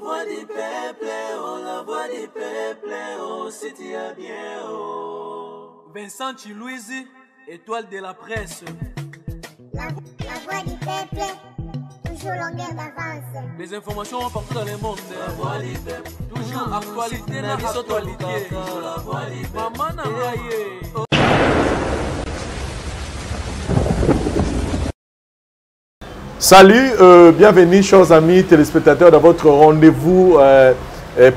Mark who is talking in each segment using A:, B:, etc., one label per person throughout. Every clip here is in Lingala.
A: voix du peuple, oh, la voix du peuple, oh, si tu as bien, oh. Vincent Chilouizi, étoile de la presse.
B: La voix du peuple, toujours longueur d'avance.
A: Les informations partout dans le monde. La voix du peuple, toujours actualité, la actualité. La voix du peuple. Maman n'a pas.
C: Salut, bienvenue chers amis téléspectateurs dans votre rendez-vous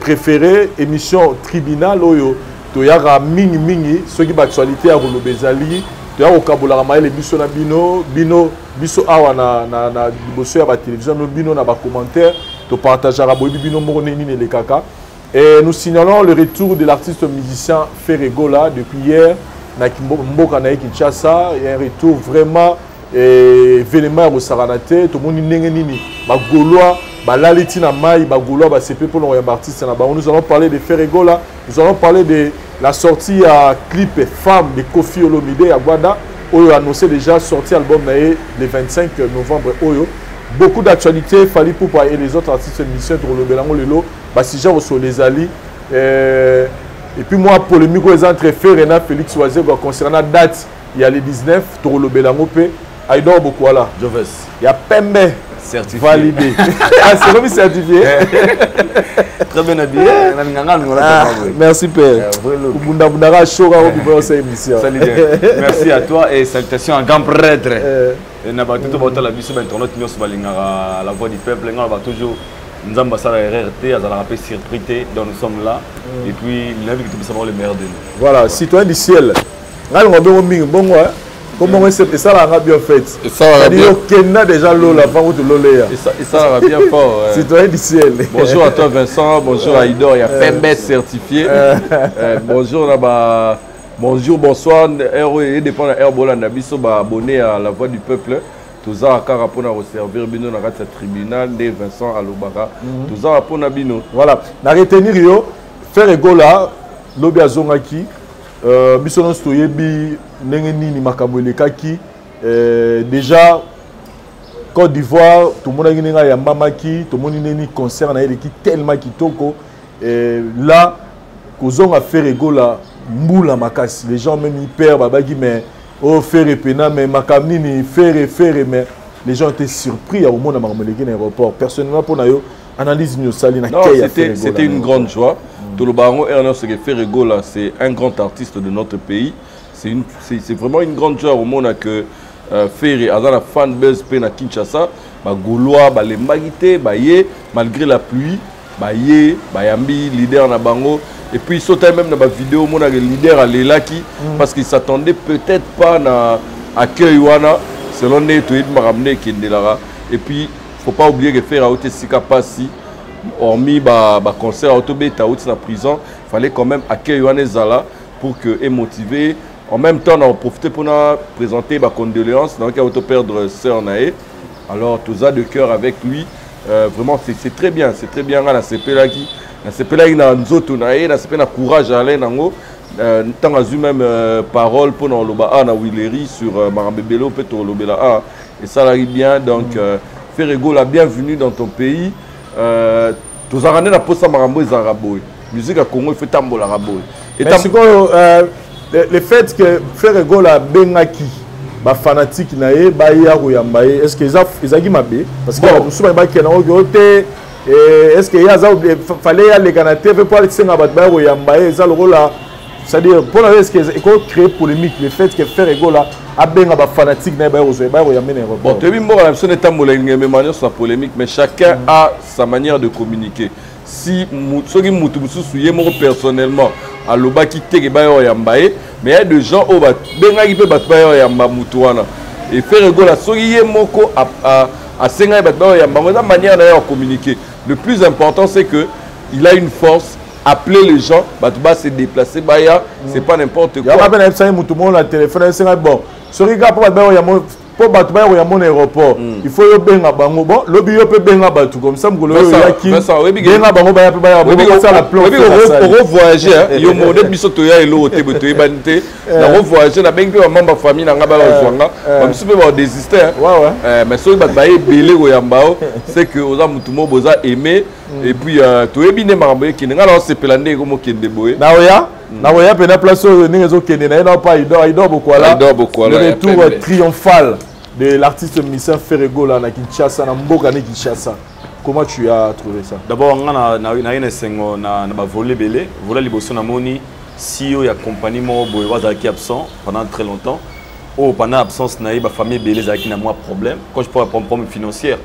C: préféré, émission Tribunal Oyo. Toyara mingi mingi, ceux qui actualité à Rolo Bezali, toyara okabula ramaele biso na bino biso awa na biso ya ba télévision no bino na ba commentaire, to partageara boyi bino moko nini les kaka. Et nous signalons le retour de l'artiste musicien Ferregola depuis hier na Mboka na Kinshasa, il y a un retour vraiment événement au Saranate, tout le monde n'est nini, Bagoloa, Balaliti na Mai, Bagoloa, Basepe pour nos artistes na ba. Nous allons parler de Ferregola, nous allons parler de la sortie à clip Femme de Kofi Olomide à Guada. Oyo a annoncé déjà sorti album le 25 novembre. Oyo. Beaucoup d'actualités, Fali Poupa et les autres artistes musiciens pour le Belango Lelo, Basija au les Ali. Et puis moi, polémique entre Ferrena Félix Oazé concernant la date, il y a les 19, pour le Belango P. Aïdor Bokwala,
D: Joves.
C: Il y a Pembe
D: certifié.
C: Validé. C'est comme certifié.
D: Très bien habillé.
C: Merci Père.
D: Merci à toi et salutations à grand prêtre. La voix du peuple, on va toujours nous ambassadeurs RRT, à la rapée surprise, donc nous sommes là. Et puis, il a vu que tu peux savoir le meilleur de nous.
C: Voilà, citoyen du ciel. Comment on sait ça l'a bien fait.
D: Et ça va bien.
C: Il y a déjà l'eau là, pas de l'eau là.
D: Et ça va bien fort.
C: Citoyen du ciel.
D: Bonjour à toi Vincent, bonjour à Idor, il y a Pembe certifié. Bonjour là-bas. Bonjour, bonsoir. Et dépend de Herbola Nabiso, abonné à la voix du peuple. Tout ça, car pour nous servir, bino na rate tribunal de Vincent Alobara. Tout ça pour nous bino. Voilà.
C: Na retenir yo, Ferregola, lobi azongaki. Bisono stoyebi nengeni ni makambo elekaki. Déjà Côte d'Ivoire, tout le monde a gagné ya mamaki, tout le monde a gagné concert na eleki tellement kitoko. Là, kozonga Ferregola mbula makasi. Les gens même hyper babagi mais oh faire pena mais makamni ni faire mais les gens étaient surpris au monde à Marmeleki l'aéroport. Personnellement pour nayo analyse nous sali na kaya.
D: C'était une grande joie. Tout le baron Ernest Ferregola, c'est un grand artiste de notre pays. C'est vraiment une grande joie au monde que Ferre a la fan buzz na Kinshasa, Gaulois, les Magité, malgré la pluie, Bayambi, leader na bango. Et puis il sautait même dans la vidéo, mon leader à l'Elaki, parce qu'il ne s'attendait peut-être pas à accueil wana, selon les tweets maramné qui est là. Et puis il ne faut pas oublier que Ferre a été si capacité. Hormis concert à Autobé, dans la prison, il fallait quand même accueillir Zala pour que et motiver. En même temps, on a profité pour nous présenter ma condoléances. Donc, il a perdre sœur Naé. Alors, tout ça de cœur avec lui. Vraiment, c'est très bien. C'est très bien. La CP là qui a Nzoto Naé, la CP a courage à aller dans tant a eu même parole pour nous na Willery sur Marambébélo, peut-être Lobela. Et ça arrive bien. Donc, Ferregola, bienvenue dans ton pays. Tous arrêtés la poste à Marambo et Zarabo. Musique à Congo, il fait tambour la Rabo. Et
C: le fait que Ferregola Bengaki, fanatique nae, Yambaye, est-ce que ils ont mabé parce que nous sommes pas est-ce qu'il y a fallait aller Canada pour aller à Yambaye, ça le rôle c'est-à-dire pour la est-ce qu'il créer polémique le fait que Ferregola a bien fanatique nae
D: bon, tu as vu moi la personne est tambour la polémique mais chacun a sa manière de communiquer. Si ceux qui m'ont personnellement à l'oba qui te yambaye mais il y a des gens au bas benga peut battre yamba mutuana et Ferregola soyez moko à senga battre yamba la manière d'ailleurs communiquer. Le plus important c'est que il a une force. Appeler les gens, battre se déplacer baya, c'est pas n'importe quoi.
C: Il y a pas la téléphone bon. Ce gars pour battre pour battre ya mon aéroport il faut yo benga bango bon lobby yo peut benga batu comme ça ngolo yo yaki benga bango ba pe ba ça la plan
D: pour voyager yo modèle biso to ya elo te boto ebanite na voyager na bengi ba membre famille na ngaba ba zwanga ba biso pe ba désister mais so ba ba ebele ko yambao c'est que oza mutu mo boza aimer et puis to ebine makambo ki nga na sepelande ko mo kende boye
C: na oya pe na place ni zo kende na pas idor bokwala le retour triomphal de l'artiste musicien Ferrego là na Kinshasa na mboka na Kinshasa. Comment tu as trouvé ça?
E: D'abord na une sengo na ba voler belé, voler liboso na moni CEO ya compagnie mo boy wazaki absent pendant très longtemps. Pendant absence na ba famille belé zaki na moi problème. Quand je parle problème financière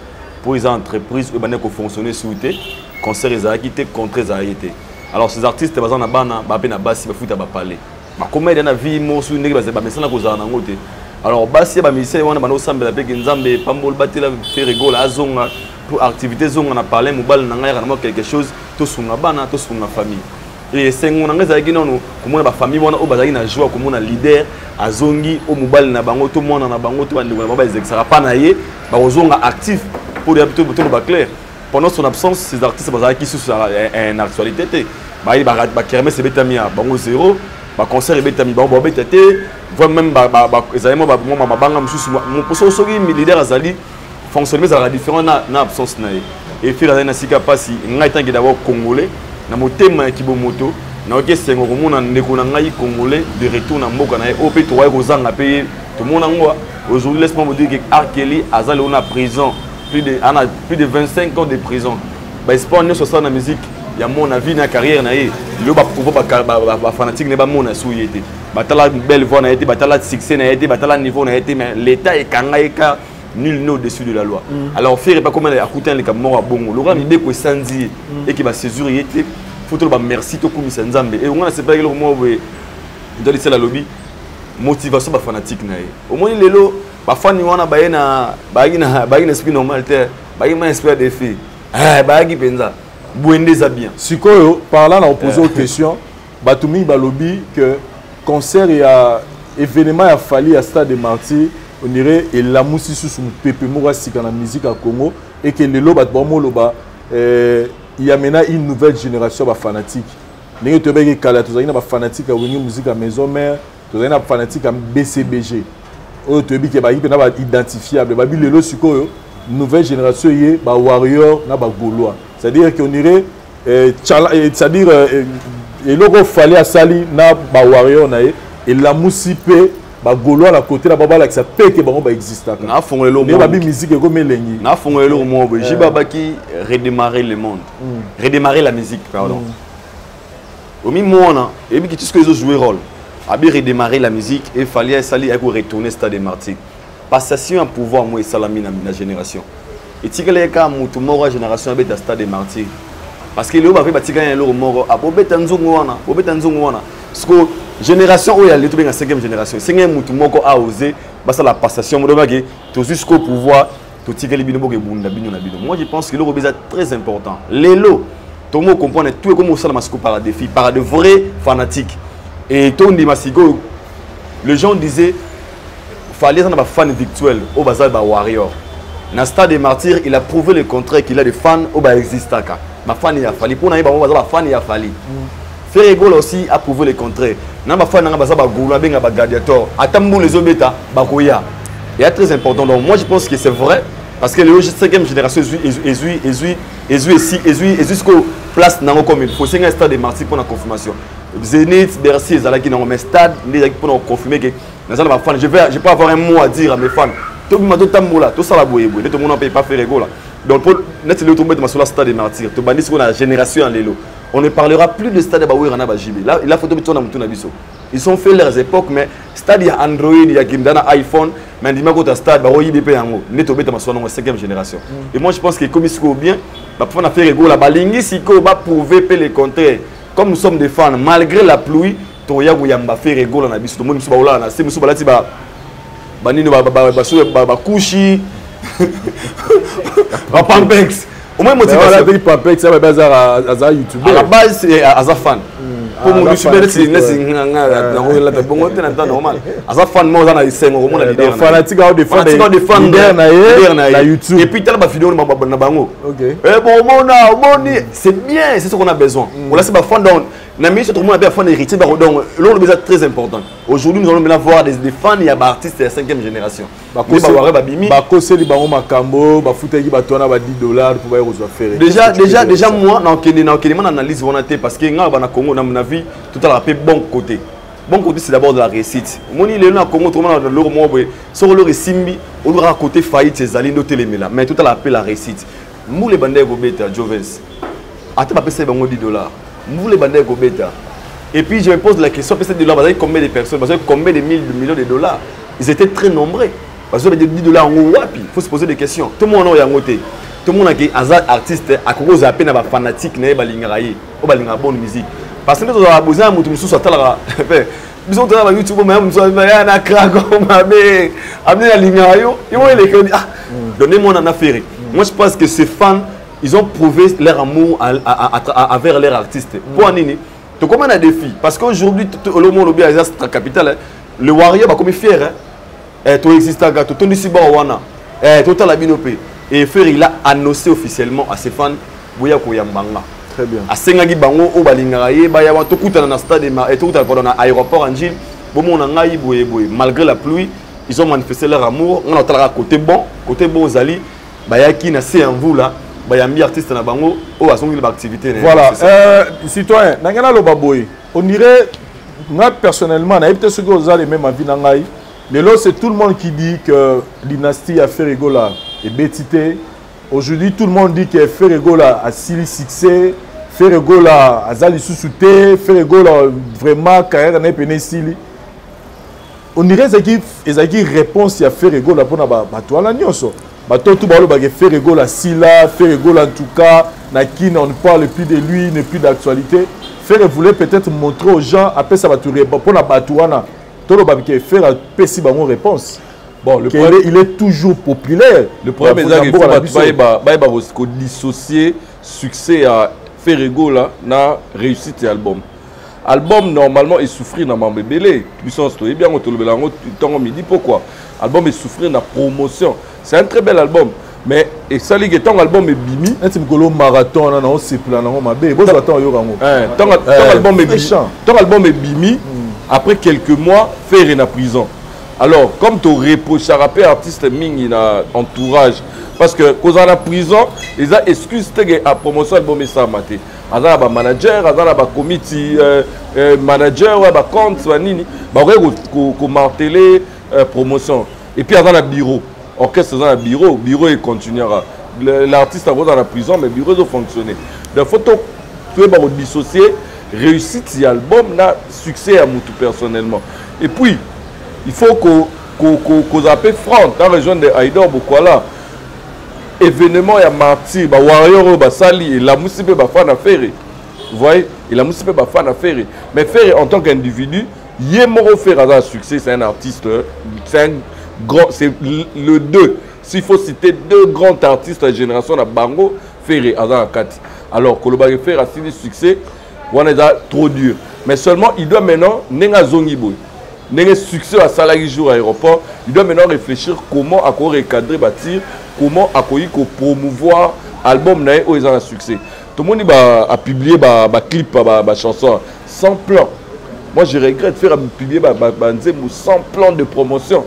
E: pour les entreprises ba ko fonctionner sous té, concert zaki té contre zaki. Alors ces artistes bazan na bana ba pe na basi ba futa ba parler. Ma comédie na vie mo sous ndenge ba mesana ko za na ngote. Alors basi ba misé wana bana osambela pe nzambe pambol batela Ferrego la zonga pour activité zonga na parler mobile na ngai kana quelque chose to sunga bana to sunga famille et sengo na ngai zaki nono komona ba famille wana o bazaki na joie komona leader azongi o mobile na bango to mwana na bango to bandeko na ba ezexera pa na ye ba ozonga actif pour les habitudes to ba clair pendant son absence ces artistes bazaki sous en actualité ba kermesse betamia bango zéro ba concert betami bango betete voit même ezalimo ba mabanga mususu mon poso soki leader azali fonctionner ça différent na absence na et faire na sika pasi ngai tangi d'abord congolais na motema ki bomoto na oke sengo komona ndeko na ngai congolais de retour na mboka na o pe to wa ko zanga pe to mona ngwa aujourd'hui laisse-moi vous dire que Arkeli azali on a prison plus de 25 ans de prison ba espoir ne soit na musique ya mon avis na carrière na ye le ba pouvoir ba fanatique ne ba mona souyete batala belle voix na été batala succès na été batala niveau na été mais l'état est kangaika nul n'est au-dessus de la loi. Alors faire pas comme à coûter les camarades à bongo. Le grand idée que Sandy et qui va saisir était faut le merci to comme Sanzambe et on a c'est pas le moment où dans les la lobby motivation ba fanatique na. Au moins les lo ba fan ni wana baina esprit normal te baina esprit de filles. Baagi penza buende za bien.
C: Sikoyo parlant on poser aux questions batumi ba lobby que concert et événement a fallu à Stade des Martyrs. On dirait et la musique sous pépé mora sika na musique à Congo et que le loba bon loba il y a maintenant une nouvelle génération de fanatiques. Les gens qui kala tous na fanatique à wengi musique à maison mère, tous na fanatique à BCBG. O to bi ke ba na identifiable ba bi lelo sikoyo nouvelle génération yé ba warrior na ba gaulois. C'est-à-dire qu'on dirait c'est-à-dire et logo fallait à sali na ba warrior na et la musique ba gaulois à côté la baba là que ça peut que bango ba exista
E: na fongolo
C: mo ba bi musique ko melengi
E: na fongolo mo bo jibaba ki redémarrer le monde redémarrer la musique pardon au mi mona et bi tout ce que ils ont joué rôle a bien redémarrer la musique et fallait sali à retourner Stade des Martyrs passation à pouvoir moi salami na génération et tikele ka mutu moro génération beta Stade des Martyrs parce que le ba fait batika ya lo moro a bobeta nzungu wana parce que génération où il y a le tout bien 5e génération. 5e mutu moko a osé basa la passation modobaki tout jusqu'au pouvoir tout tirer les binobo ke bunda bino na bino. Moi je pense que le robisa très important. Lelo tout le monde comprend tout comme ça masco par des filles par de vrais fanatiques. Et tout dit masiko les gens disaient fallait avoir fan virtuel au bazar ba warrior. Dans Stade des Martyrs, il a prouvé le contraire qu'il a des fans au ba existaka. Ma fan il a fallu pour na ba bazar fan il a fallu. Ferrego aussi a prouvé le contraire. Namba fan nanga baza ba goula benga ba gladiator. Atambu les obeta ba koya. Et c'est très important. Donc moi je pense que c'est vrai parce que le 5e génération est jusqu'au place nango comme il faut. C'est un Stade des Martyrs pour la confirmation. Zénith, Bercy, Zalaki dans mes stades, pour confirmer que dans ma fan, je peux avoir un mot à dire à mes fans. Tout le monde tamboula, tout ça la boue, tout le monde ne peut pas faire Ferrego là. Donc pour net le tomber de ma sur la Stade des Martyrs, tout bandit sur la génération en l'élo. On ne parlera plus de Stade Bawirana Bajibi. Là, il a photo de Mutuna Biso. Ils ont fait leurs époques, mais Stade, il y a Android, il y a Gimdana iPhone, mais il y a Stade, il y a Neto Beta Masson, 5e génération. Et moi, je pense que comme il se bien, on a fait Ferrego, la balingi, si on va prouver le contraire. Comme nous sommes des fans, malgré la pluie, on a fait Ferrego, on a vu tout le monde, c'est Moussou Balati, Banino, Bakouchi, Pampex. Au moins, motivation.
C: Pampex, c'est un bazar à YouTube.
E: À la base, c'est Azafan. pour mon super c'est normal asa fan mo za na isengo ko mona leader
C: fanatique de fan
E: na YouTube et puis tala ba vidéo na bango bon moni c'est bien c'est ce qu'on a besoin on laisse ba fan donc na mission tout le monde a bien fan héritier donc l'on est très important aujourd'hui nous allons maintenant voir des fans il y a ba artistes de la 5e génération ba koseli bango makambo ba futaki ba tona ba $10 pour ba rezo faire déjà moi na mon analyse volonté parce que nga ba na Congo na vie tout à la paix bon côté c'est d'abord de la réussite moni le na Congo tout le monde le mo boy sur le simbi on aura côté faillite ces alindo telemela mais tout à la paix la réussite mou les bandés go beta Jovens ate ba pesa bango $10 mou les bandés go beta et puis je me pose la question pesa $10 vous avez combien de personnes vous avez combien de millions de dollars ils étaient très nombreux parce que $10 en wapi il faut se poser des questions tout le monde a ngoté tout le monde a qui artiste à cause à peine ba fanatique na ba lingaraye o ba linga bonne musique parce que nous avons besoin de mutu mususu atala bisous dans la YouTube même nous avons na craco mabe amener la lingarayo ils vont les donnez-moi en affaire moi je pense que ces fans ils ont prouvé leur amour envers leur artiste pour anini to comme un défi parce qu'aujourd'hui le monde bien la capitale le warrior va comme fier to exista gato to ndisi ba wana total la binopé et faire il a annoncé officiellement à ses fans boya ko yambanga très bien a sengaki bango o balingaka ye ba ya to kutana na stade et tout pardon na aéroport en Gilles bomo na ngai boye malgré la pluie ils ont manifesté leur amour on a talaka côté bon zali ba yaki na c'est en vous là ba yambi artiste na bango o asongi l'activité
C: voilà citoyen nangana lo baboy on dirait moi personnellement na peut-être ce que vous avez même envie na ngai mais là c'est tout le monde qui dit que dynastie a fait rigola et bétité. Aujourd'hui, tout le monde dit que Ferregola a si succès, Ferregola a zali sous-souté, Ferregola vraiment carrière n'est pas sili. On dirait que les réponses à Ferregola pour na la nyonso. Bato tout balo bagé Ferregola sila, Ferregola en tout cas, na qui on ne parle plus de lui, n'est plus d'actualité. Ferre voulait peut-être montrer aux gens après ça va tout répondre pour na batouana. Tout le bagé faire a pessi ba réponse. Bon, le problème, il est toujours populaire. Le problème est qu'il faut dissocier succès à Ferregola na réussite album. Album normalement est souffrir dans ma bébé. Puissance toi bien on te le belango temps midi pourquoi? Album est souffrir dans promotion. C'est un très bel album. Mais et ça ligue tant album est bimi. Un petit golo marathon on c'est plan on ma bé. Bon attends yo rango. Tant album est bimi. Tant album est bimi. Après quelques mois faire en prison. Alors, comme tu reproches à rapper artiste mingi na entourage, parce que quand on a prison, ils ont excuse à promotion album ça maté. Azala ba manager, azala ba committee manager, ba compte, ba nini, ba ko marteler promotion. Et puis azala bureau, orchestre dans bureau il continuera. L'artiste a dans la prison, mais bureau doit fonctionner. Donc photo, tu es dissocier réussite de l'album, na succès à moi tout personnellement. Et puis il faut qu'on appelle franc dans la région de Haïdor Bokwala. Événement il y a martyr, bah warrior bah sali et la musipe bah fan affaire. Vous voyez, et la musipe bah fan affaire. Mais faire en tant qu'individu, Yemoro faire un succès, c'est un artiste, c'est un grand, c'est le deux. S'il faut citer deux grands artistes de la génération de Bango, Ferré, Azan Akati. Alors, Kolobage faire un succès, on est trop dur. Mais seulement, il doit maintenant, Nenga Zongiboy. N'est succès à salarié jour à l'aéroport, il doit maintenant réfléchir comment à quoi recadrer bâtir, comment à quoi promouvoir l'album où ils ont un succès. Tout le monde a publié un clip, une chanson sans plan. Moi je regrette de faire publier sans plan de promotion.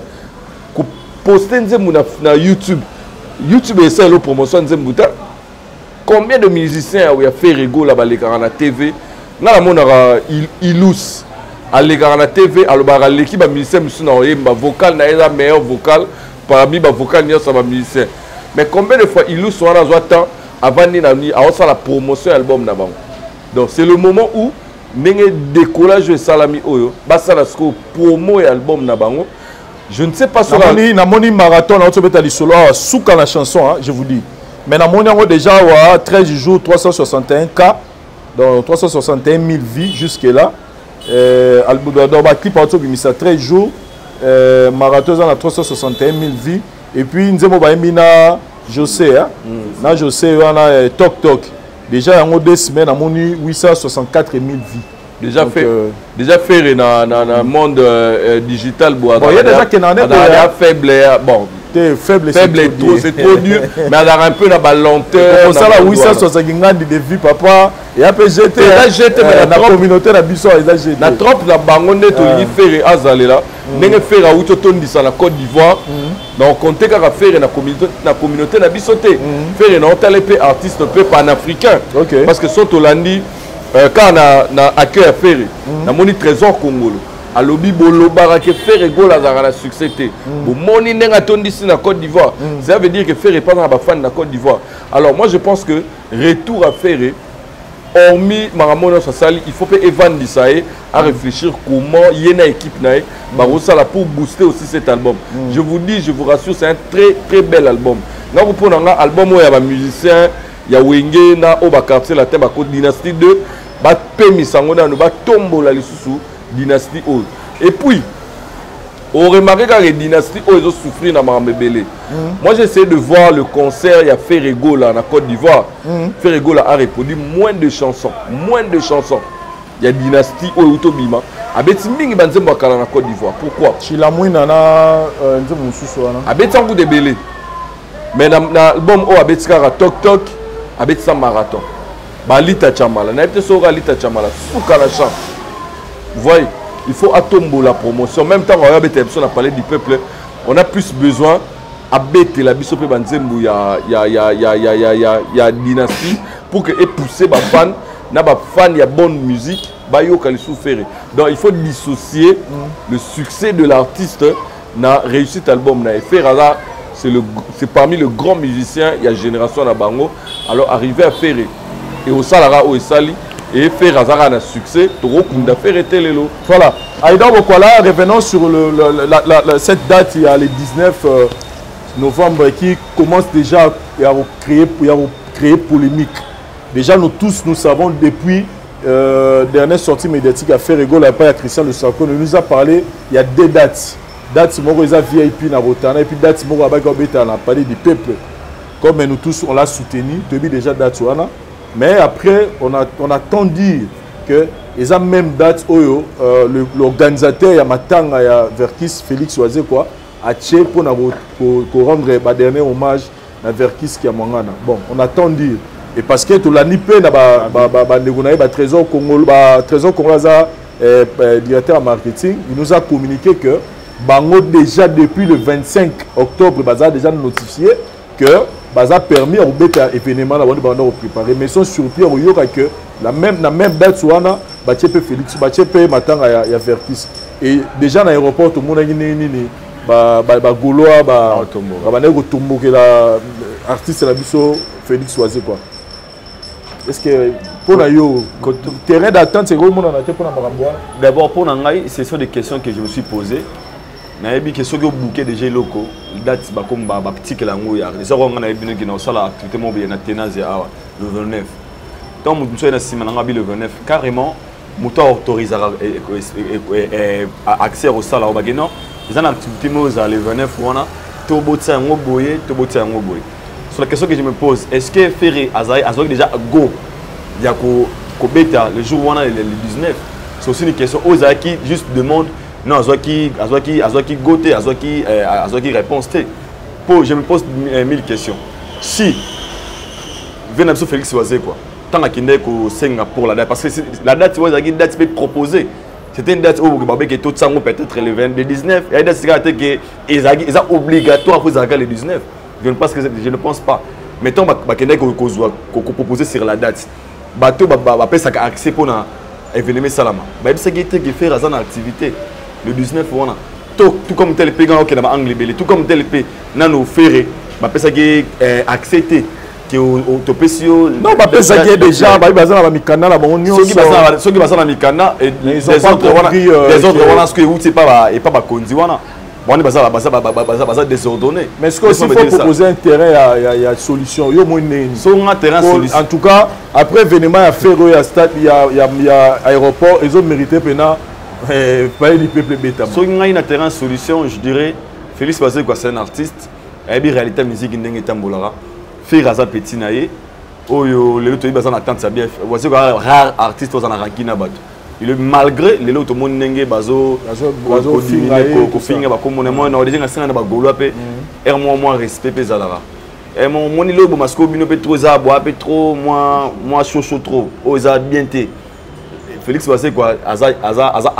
C: Poster sur YouTube. YouTube est ça la promotion de combien de musiciens ont fait rigolo là-bas à la TV. Là il loose. À la TV, à l'équipe de musicien, vocal, na meilleur vocal, parmi les vocal, ça va musicien. Mais combien de fois il sont en temps avant de la promotion de l'album? Donc c'est le moment où il décollage de Salami Oyo, basa la promo et album nabango. Je ne sais pas sur la moni marathon, on se met à l'isolo, souka la chanson, je vous dis. Mais na moni on déjà 13 jours, 361 cas, donc 361 000 vies jusque là. Dans le clip, il y a 13 jours, marathon a 361 000 vies. Et puis, nous avons José, on a Tok Tok. Déjà, il y a 2 semaines, on a 864 000 vies.
D: Déjà faire dans le monde digital.
C: Bon, il y a déjà qui en est
D: faible. Bon.
C: Faible,
D: c'est trop dur, mais elle a un peu la lenteur.
C: Pour ça, là, oui, ça, c'est de vie, papa. Et après, jeté la communauté, la bisson, ils ont jeté.
D: La trompe, la bangonne, tu lis faire azalé là. N'est-ce pas faire à Outoton dans la Côte d'Ivoire. Donc, on compte qu'à faire la communauté, la bisson, faire un tel artiste panafricain. Parce que sont Hollandi, quand on a accueilli à faire, on a mon trésor congolais. Alobi bolo barake faire ego la zara succès té bon moni nenga tondi ici na Côte d'Ivoire ça veut dire que faire pas na ba fan na Côte d'Ivoire. Alors moi je pense que retour à faire hormis maramona sali il faut pas Evan Disaé à réfléchir comment yena équipe nae ba rosala pour booster aussi cet album. Je vous dis, je vous rassure, c'est un très très bel album. Nga vous prenez un album où il y a ba musicien, il y a Wenge na au ba quartier la thème Côte Dynastie 2 ba pemi sangona no ba tombo la lisusu Dynastie O. Et puis, on remarque que les dynasties O, ils ont souffert dans Marambébélé. Moi, j'essaie de voir le concert, il y a Ferrego là, en Côte d'Ivoire. Ferrego là a répondu moins de chansons. Il y a Dynastie O, Utobima. Abeti mingi banzembo akala na Côte d'Ivoire. Pourquoi?
C: Chilamouin nana nzembo mususu wana.
D: Abeti angu de belé. Mais dans l'album O abeti kara Tok Tok, abeti sa marathon. Ba Lita Chamala. Na ebete sora Lita Chamala. Souka la chant. Vous voyez, il faut attendre la promotion. En même temps, on a parlé du peuple. On a plus besoin de la bisope banzembo il y a dynastie pour que pousser les fans, les fans, il y a bonne musique, donc il faut dissocier le succès de l'artiste na réussite album na faire c'est parmi les grands musiciens, il y a génération na bango. Alors arriver à faire et au salara au sali et faire un succès,
C: voilà. Aïda Bokwala, revenons sur cette date, il y a le 19 novembre qui commence déjà à créer polémique. Déjà, nous tous, nous savons depuis dernière sortie médiatique à Ferrego, la part à Christian Le Sarko, il nous a parlé, il y a deux dates. Date Moro, ils ont VIP na Rotana, et puis date Moro, on a parlé du peuple. Comme nous tous, on l'a soutenu, depuis déjà date Wana. Mais après, on a tant dit que ils ont même date où l'organisateur il y a Matanga il y a Verkis Félix Oazé quoi a tché pour rendre le dernier hommage à Verkis qui a mangana. Bon, on a tant dit et parce que tout la nipé na ba trésor Congolais directeur marketing, il nous a communiqué que bango déjà depuis le 25 octobre baza déjà notifié que baza permis au bêta événement là on préparer mais sont surpris au yoka que la même date soana Batchepe Félix Batchepe Matanga ya Verkis et déjà dans l'aéroport tout le monde a ni ba goloa ba nego tombo que la artiste la biso Félix Oazé quoi. Est-ce que pour na yo terrain d'attente c'est comment on a été pour na makambo?
E: D'abord pour nangai ce sont des questions que je me suis posées. Na yebi que soki bouquet déjà locaux date ba comme ba petit que la ngoya ça on a ebino ki na sala activité mo bien na tenance awa le 29 donc nous sommes na sima na le 29 carrément muto autorise accès au sala au bageno ils en activité mo za le 29 wana to botsa ngo boye sur la question que je me pose est-ce que Ferré azoi déjà go ya ko beta le jour wana le 19 c'est aussi une question aux qui juste demande non, Azwaki goté, Azwaki réponse. Je me pose 1000 questions. Si Venamso Félix Oazé quoi, tant que Singapour la date, parce que la date c'est une date proposée. C'était une date où tout ça peut-être le 19. Il y a des dates qui est obligatoire pour le 19. Je ne pense pas. Mettons qu'on proposer sur la date. Bateau ça accès pour événement salama. C'est qui fait la activité. Le 19 voilà tout comme tel pays qui dans anglais belé tout comme tel pays nano ferré ba pesa qui accepté que au topesio
C: non ba pesa qui déjà ba bazana ba mikana la bon union
E: ceux qui bazana mikana et des autres voilà ce que ou c'est pas et pas ba konzi wana bon bazana désordonné
C: mais ce que faut proposer un terrain il y a solution yo mo
E: un terrain solution
C: en tout cas après événement à Ferro il y a stade il y a aéroport ils ont mérité pena pas du peuple bêta.
E: Si on a une terrain solution, je dirais Félix Oazé c'est un artiste, et bien réalité musique ndenge tambolara. Faire Raza Petit naé, oh yo les autres ils bazana attendre ça bien. Voici rare artiste aux anarankina bat. malgré les autres monde n'engé bazo finga ba comme on a déjà nga na ba golo pe moi respect pe zalara et mon ilo bo masko bino pe trop za boa pe trop moi chaud trop o za bien té Félix Bassé quoi aza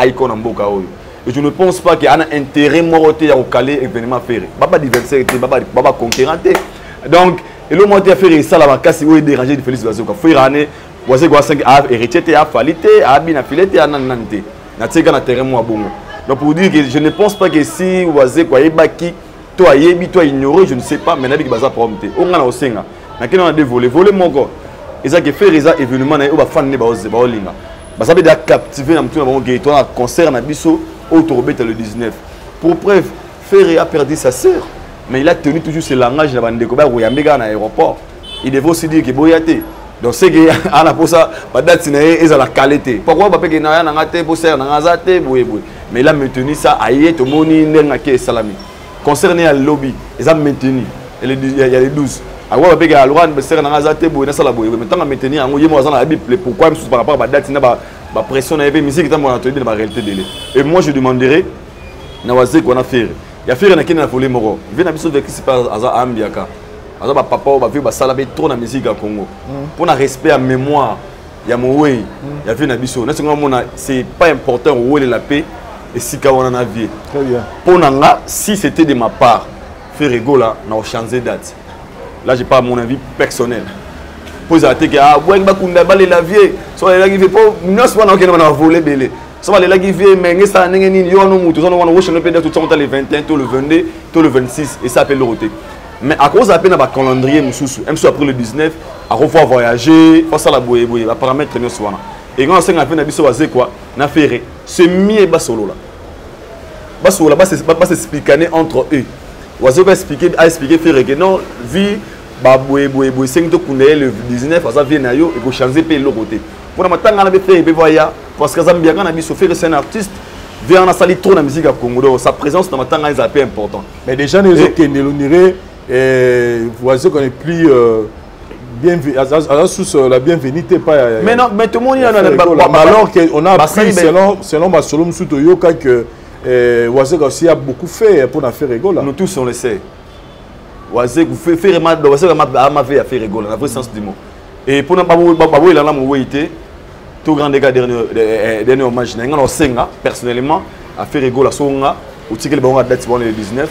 E: icon en mboka oyo et je ne pense pas qu'il y a un intérêt moroté à caler événement faire baba diversaire baba concurrent donc et le monter à faire ça là kasi o déranger de Félix Bassé quoi faut rané voici quoi 5 a hérité a falité a bien filete a nanante na tseka na terrain moi bongo donc pour dire que je ne pense pas que si voici quoi ebaki toi yebi toi ignorer je ne sais pas mais na bi baza prompté on na osenga na kena na dévoler voler moko et ça que faire ça événement na ba fan ne ba olinga baza be da captiver na mtu na bongo toi na concert na biso autorobeta le 19 pour preuve Ferré a perdu sa sœur mais il a tenu toujours ce langage na bandeko ba royambega na aéroport il devait aussi dire que boyate donc c'est que ana pour ça ba date na eza la qualité pourquoi ba peke na ya na ngate pour sœur na ngazate boye mais il a maintenu ça aye to moni ndenga ke salami concerné à lobby ils ont maintenu il y a les 12 alors ba peke alora na sœur na ngazate boye na sala boye mais tant à maintenir en yemo za na bible pourquoi même par rapport à ba date na ba pression na musique ta mon atelier de la réalité délai et moi je demanderai na waze qu'on a fait il y a fait na kina na volé moro vient na biso avec ce pas aza ambiaka aza ba papa ba vieux ba sala be trop na musique à Congo pour na respect à mémoire ya mowe ya fait na biso na singa mona c'est pas important où est la paix et si ka on a vie
C: très bien
E: pour nanga si c'était de ma part faire rigola na changer date là j'ai pas mon avis personnel pose à te que ah ouais ba kunda ba la vie so la qui fait pas non soit na okena na voler belé so ba la qui fait mais ça ndenge nini yo no mutu so no wana wo cheno pe tout temps le 21 tout le 22 tout le 26 et ça appelle le roté mais à cause à peine à calendrier mususu même si après le 19 à revoir voyager face à la boye va paramètre no swana et quand on s'est appelé na biso bazé quoi na faire c'est mieux ba solo là ba s'expliquer entre eux oiseau va expliquer faire que non vie ba boye 5 to kundé le 19 ça vient na yo et go changer pe le côté pour na tanga na be faire be voya parce que Zambia quand na biso faire c'est un artiste vient na sali trop na musique à Congo donc sa présence dans matanga est un peu important
C: mais déjà les autres qui l'oniré voici qu'on est plus bienvenue sous la bienvenue pas
E: mais non mais tout le monde y en a
C: alors qu'on a appris selon Masolom Soutoyoka que voici aussi a beaucoup fait pour faire rigoler
E: nous tous on le sait voici vous faire mal voici ma fait à faire rigoler dans le sens du mot et pour na babo il en a mon wéité tout grand dégât dernier hommage na ngana senga personnellement à faire rigoler songa au ticket le bon date le 19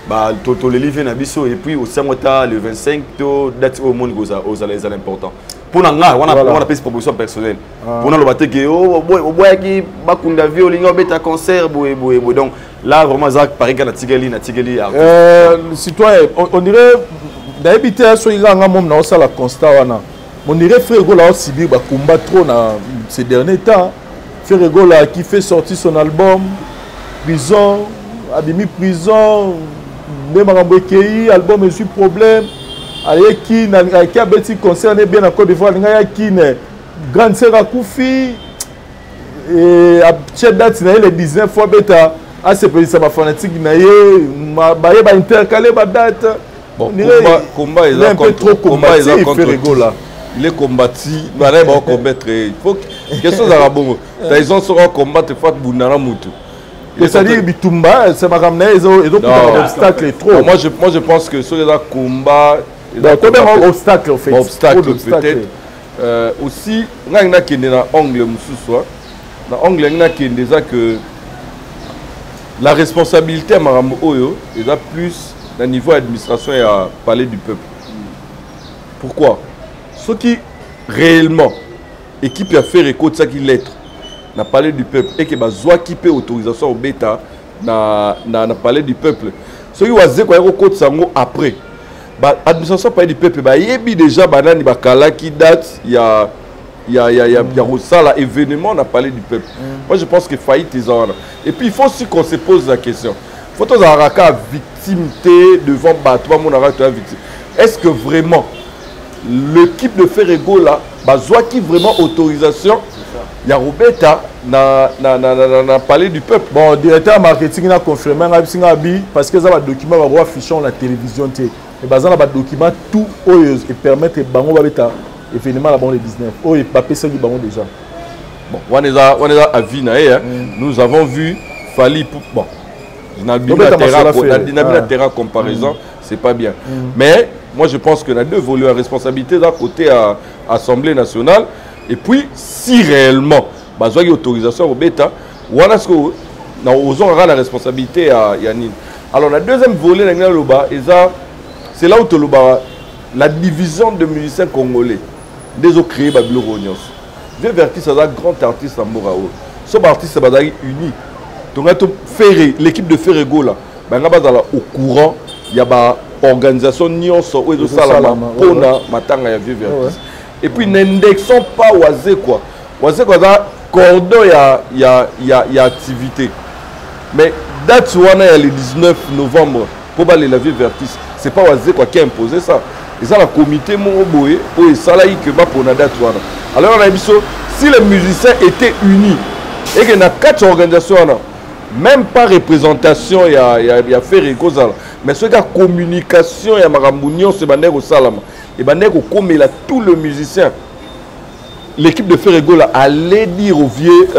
E: bah to le livre na biso et puis au samota le 25 to date au monde aux allez important pour nga on a pris proposition personnelle pour na le baté que oh boy qui bakunda violinga beta concert boy donc là vraiment ça paraît que na tigeli
C: citoyen on dirait d'habiter so ilanga mom na ça la constat wana on dirait frère Gola aussi bien combat trop dans ces derniers temps frère Gola qui fait sortir son album prison abimi prison Nemangambekei album est sur problème allez qui a bêti concerné bien en Côte d'Ivoire il qui ne grande sœur à Koufi et à chef date le 19 fois bêta à ce pays ça va fanatique naie ba intercaler ba date
D: bon combat il
C: un peu trop combatif Ferregola
D: il est combattu ba va combattre il faut quelque chose à bon ils ont sera combattre faut bunana mutu
C: c'est-à-dire Bitumba, c'est ma ramener et donc obstacle trop.
D: Moi je pense que sur les combats,
C: combien d'obstacles en fait.
D: Obstacle peut-être. Aussi, on a qui est dans l'angle mususu, dans l'angle on a qui est déjà que la responsabilité à Marambo Oyo est plus d'un niveau administration et à parler du peuple. Pourquoi? Ce qui réellement équipe a fait écho de ça qui l'être. Na parlé du peuple et que bazwa qui peut autorisation au bêta na parler du peuple ce qui waze quoi au code sango après ba administration parler du peuple ba yebi déjà banani bakala qui date il y a ça là événement na parler du peuple moi je pense que faillite ils ont et puis il faut aussi qu'on se pose la question faut tous araka victimité devant bateau mon araka victime est-ce que vraiment l'équipe de Ferrego là bazwa qui vraiment autorisation il y a Robeta na parler du peuple.
C: Bon, directeur marketing a confirmé parce que ça va document va voir affichant la télévision et bazana va document tout et permettre bango babeta événement là bon le 19. Oh et papier ça bango déjà.
D: bon on est à Vinae nous avons vu Fali bon la terrain comparaison c'est pas bien mais moi je pense que y a deux volets à responsabilité d'un côté à Assemblée nationale et puis si réellement besoin d'autorisation au bêta ou on a la responsabilité à Yanine. Alors la deuxième volet c'est là où tu la division de musiciens congolais des autres créés par Blue Rognos. Vieux Vertis c'est un grand artiste à Morao. Ce artiste c'est uni. Donc l'équipe de Ferrego là, au courant, il y a une organisation nyonso où ils ont matanga ya Vieux Vertis. Et puis n'indexons pas Oazé quoi. Oazé quoi ça cordon il y a activité. Mais date où on est le 19 novembre pour aller la Vieux Vertis, c'est pas Oazé quoi qui a imposé ça. Et ça, le comité Mongoboé, pour ça, là, il y a pour date. Alors, on a dit si les musiciens étaient unis et qu'il y a 4 organisations, même pas représentation, il y a fait Récosal, mais ce la communication, il y a Marambounion, c'est Banek au Salama. Et Banek au comme il a tous les musiciens. L'équipe de Ferrego allait dire aux vieux,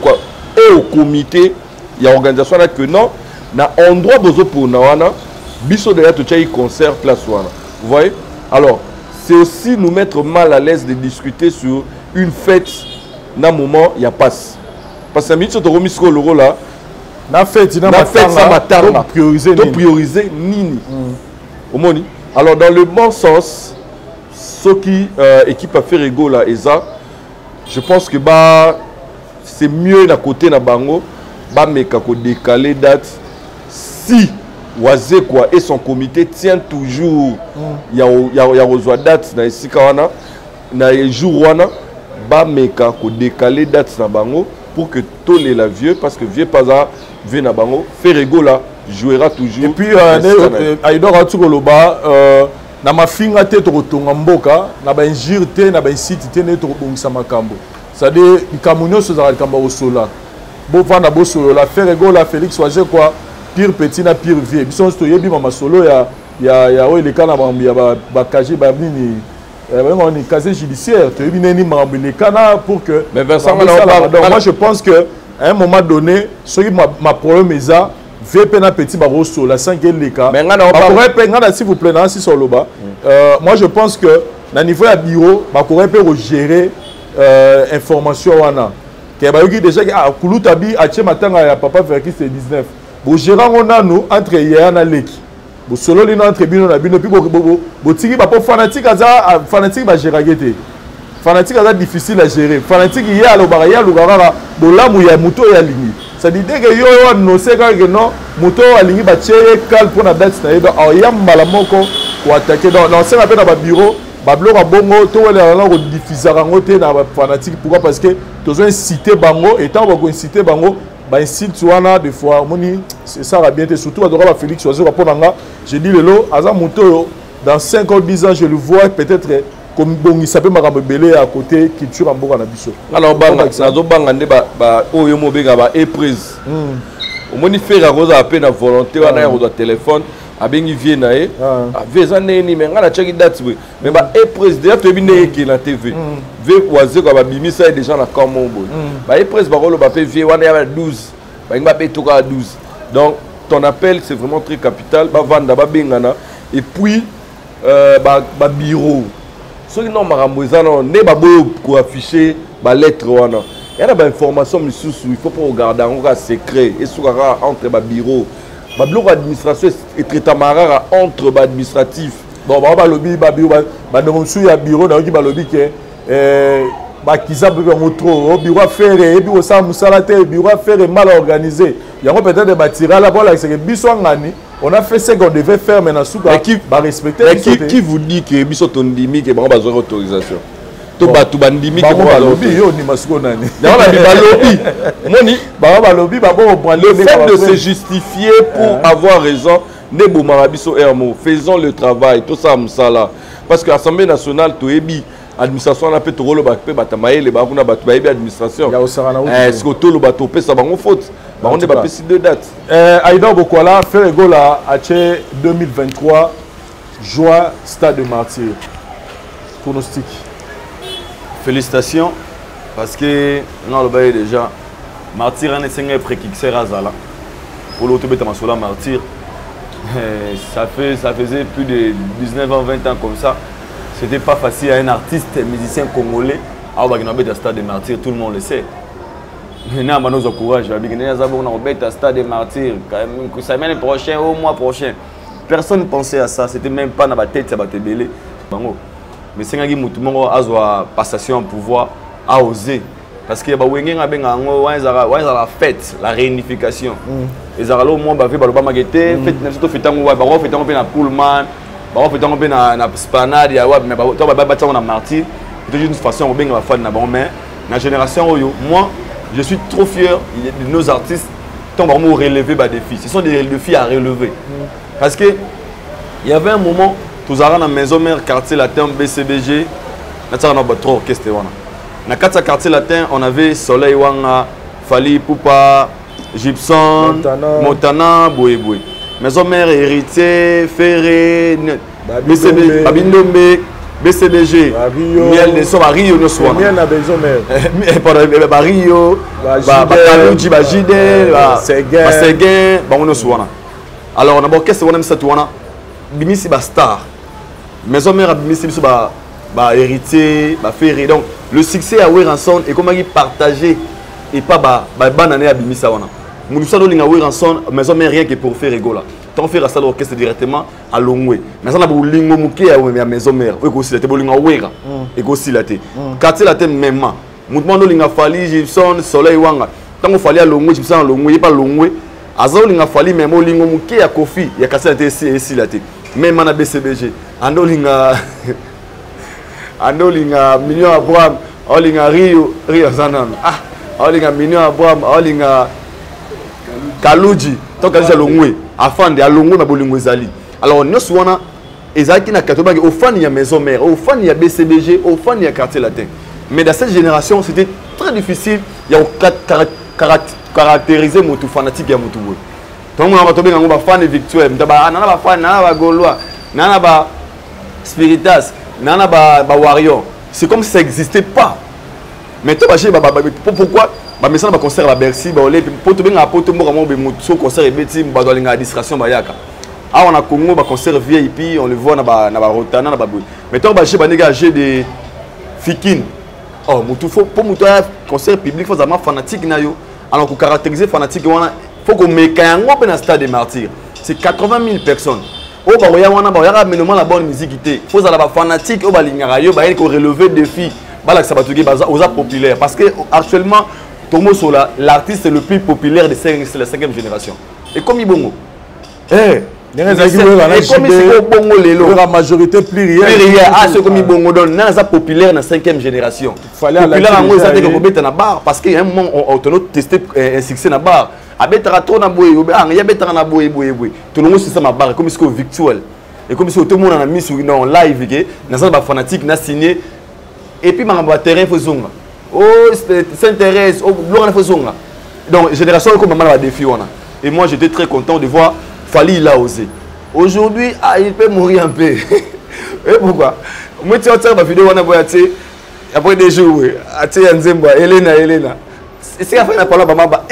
D: quoi, et au comité, il y a une organisation là que non, na endroit besoin pour Nawana. Biso de la concert place wana. Vous voyez? Alors, c'est aussi nous mettre mal à l'aise de discuter sur une fête dans un moment il y a passe. Parce que minute to remis ko loro là,
C: na fête ça matanga
D: prioriser nini. Omoni. Alors dans le bon sens, ce qui équipe à faire ego là eza, je pense que c'est mieux d'un côté na bango, meka ko décaler date si Oazé quoi et son comité tient toujours il y a reçoit date na isikawana na jour wana ba meka ko décaler date na bango pour que tous les la vieux parce que vieux pas vieux na bango Ferrego là jouera toujours
C: et puis aidora tukoloba na mafinga te to kotonga mboka na ba injure te na ba site te ne to bongisa makambo ça de ikamunyo so za kamba osola bo vanda bo solo la Ferrego la Félix Oazé quoi pire petit na pire vieux biso to yebi mama solo ya o le kana ya ba kaji ba nini on est casier judiciaire to yebi neni mambo le kana pour que
D: mais Vincent
C: donc moi je pense que à un moment donné ce qui ma problème est ça vieux pena petit ba solo la 5 le cas
D: mais ngana
C: s'il vous plaît na si solo ba moi je pense que na niveau ya bureau ba pourrait peut gérer information wana que ba yoki déjà kuluta bi a matanga ya papa Vertis c'est 19 bo gérant on a nous entre hier na leki bo solo li entre bino na bino puis bo tiki ba fanatique ba gérer gete fanatique ça difficile à gérer fanatique hier alo ba ya lugara bo lamu ya muto ya lingi ça dit que yo no se que non muto ya lingi ba tcheye kal pour na date na eba ya mbala moko ou attaquer dans c'est appelle dans ba bureau ba bloka bongo to wala na ko diffuser rango te na ba fanatique pourquoi parce que tozo inciter bango et tant ba ko inciter bango bah ici tu vois des fois moni c'est ça va bien surtout à Félix Oazé pour nanga je dis le lot aza moto dans 5 ou 10 ans je le vois peut-être comme bon il s'appelle makambo belé à côté culture mboka na biso
D: alors banga nazo banga nde ba oyo mo benga ba éprise omoni faire rosa appel na volonté wana ya rosa téléphone abengi vie na e veza neni mais ngana cheki date mais ba éprise déjà to bine ki na TV ve Oazé ko ba bimisa déjà na kamombo ba éprise ba rolo ba pe vie wana ya 12 ba ngba pe toka 12 donc ton appel c'est vraiment très capital ba vanda ba bengana et puis ba bureau ceux qui n'ont makambo ezana ne ba boyo ko afficher ba lettre wana il y a ba information misusu il faut pas regarder en secret et soukara entre ba bureau ba bloc administration et traitement entre ba administratif
C: bon ba lobby ba bureau ba ndongosu ya bureau na ki ba lobby ke ba kizabu ko trop bureau faire et puis au sa musala te bureau faire mal organisé il y a peut-être ba tirer là voilà c'est que biso ngani on a fait ce qu'on devait faire maintenant sous ba respecter
D: qui vous dit que biso tondimi que ba besoin d'autorisation to batu bandimi
C: que ba lobby yo ni masuko nani
D: na ba lobby moni
C: ba lobby ba bon
D: le fait de se justifier pour avoir raison ne bomara biso ermo faisons le travail tout ça musala parce que l'Assemblée nationale to ebi administration na pe to rolo ba pe batamaele ba kuna batu ba ebi administration est-ce que to lo bato pe ça bango faute ba on ne ba pesi de date
C: Aïda Bokola Ferrego là à 2023 juin Stade de Martyrs pronostic.
E: Félicitations. Parce que, non, le bail déjà, Martyr, on est un préquixer à Zala. Pour l'autre, Martyr, ça faisait plus de 19 ans, 20 ans comme ça. C'était pas facile à un artiste, musicien congolais, à un stade de Martyr, tout le monde le sait. Maintenant, on nous encourage. On a un stade de Martyr, semaine prochaine, au mois prochain. Personne ne pensait à ça, c'était même pas dans la tête, ça va te belé. Mais c'est un peu de passation en pouvoir à oser. Parce qu'il y a la fête, la réunification. Les Arabes, au moins, ils ont fait la Pullman, ils ont fait la Spanade, ils ont fait la Martyr. C'est une façon de faire mais la génération, moi, je suis trop fier de nos artistes qui ont vraiment relevé des défis. Ce sont des défis à relever. Parce qu'il y avait un moment, tous dans la maison mère, quartier latin, BCBG, nous avons trop orchestre. Dans le quartier latin, on avait Soleil Wanga, Fali Poupa, Gibson, Montana, Boué. Maison mère, Héritier, Ferré, Babindombe, BCBG, Miel de Somme, Rio, nous sommes.
C: Miel na maison mère.
E: Rio, Bakalouji, Bajide, Seguin, nous sommes. Alors, on a orchestre, on a mis ça, Bimissi Star. Maison mère, Bimissi héritier, Ferré. Donc, le succès à Weranson est comme partagé et pas banané à Bimissa. Nous sommes à Weranson, maison mère rien que pour faire rigoler. Tant faire ça l'orchestre directement à Longwe. Mais ça n'a pas de mouké à la maison mère. Oui, aussi la table à Wera. Et aussi la tête. Quartier la tête même. Nous demandons l'inga Fali, Gibson, Soleil Wanga. Tant qu'on fallait à Longwe, Gibson à Longwe, pas Longwe. Azao l'inga Fali même au lingo mouké à Kofi. Il y a cassé la tête ici la tête. Même à BCBG. Ando l'inga Million Abraham, Olinga Rio Zanan. Ah, Olinga Million Abraham, Olinga Kalouji. Tant que j'ai l'ongwe, afin de l'ongwe, ma bolingo zali. Alors nous sommes ezaki na katoba au fan il y a maison mère, au fan il y a BCBG, au fan il y a quartier latin. Mais dans cette génération, c'était très difficile. Il y a caractériser mon tout fanatique ya mutu. Donc on va tomber dans un fan victoire. Ndaba nana ba fan, nana ba gaulois, nana ba spiritas. Nana ba warrior, c'est comme si ça n'existait pas. Mais toi, pourquoi mais ça va concert à Bercy, pour te bien apporter un concert et bêtis, la distraction bayaka. Ah on a Congo, concert VIP, on le voit na Rotana, na Baboui. Mais toi, j'ai des fikines. Oh, pour un concert public, il faut avoir fanatique alors pour caractériser fanatique, il faut qu'on mette un dans le stade des martyrs. C'est 80 000 personnes. Oh bah il y a la bonne musique il faut avoir des fanatiques oh bah il faut relever des défis bah ça va aux populaires parce que actuellement Tomo Sola l'artiste le plus populaire de la 5e génération et comme il bongo
C: et comme il bongo lelo la majorité plurielle
E: ah c'est comme il bongo donne na populaire dans la 5e génération populaire en ça que robeta na bar parce qu'il y a un moment on testé un succès na bar abetara trop na boye ya betara na boye tout le monde c'est ça ma barre comme si c'est virtuel et comme si tout le monde a mis sur en live que na ça ba fanatique na signé et puis ma terrain faut zonga oh s'intéresse oh blog faut zonga donc génération comme maman va défi on et moi j'étais très content de voir Fali il a osé aujourd'hui ah il peut mourir un peu et pourquoi moi tu as ma vidéo on a voyé après des jours até Nzemba Elena c'est la fin na parole ba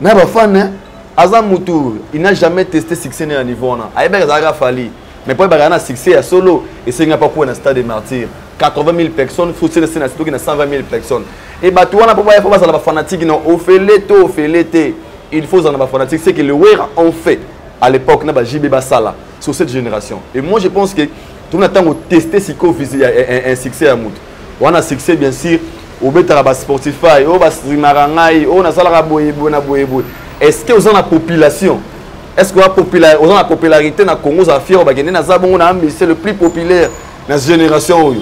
E: na ba fan Azam Moutou il n'a jamais testé succès à niveau na ayeba za Fali mais pour ba na succès à solo et c'est pas quoi dans stade des martyrs 80 000 personnes faut c'est na studio na 120 000 personnes et ba toi na pas il faut pas la fanatique non au fait l'été il faut en avoir fanatique c'est que le Wera ont fait à l'époque na ba JB Basala sur cette génération et moi je pense que tout le temps tester si un succès à Moutou on a succès bien sûr au betara Spotify au bas rimarangai au na sala boye est-ce que vous en la population est-ce que vous en la popularité na Congo za fier ba gene na zabongo na c'est le plus populaire dans cette génération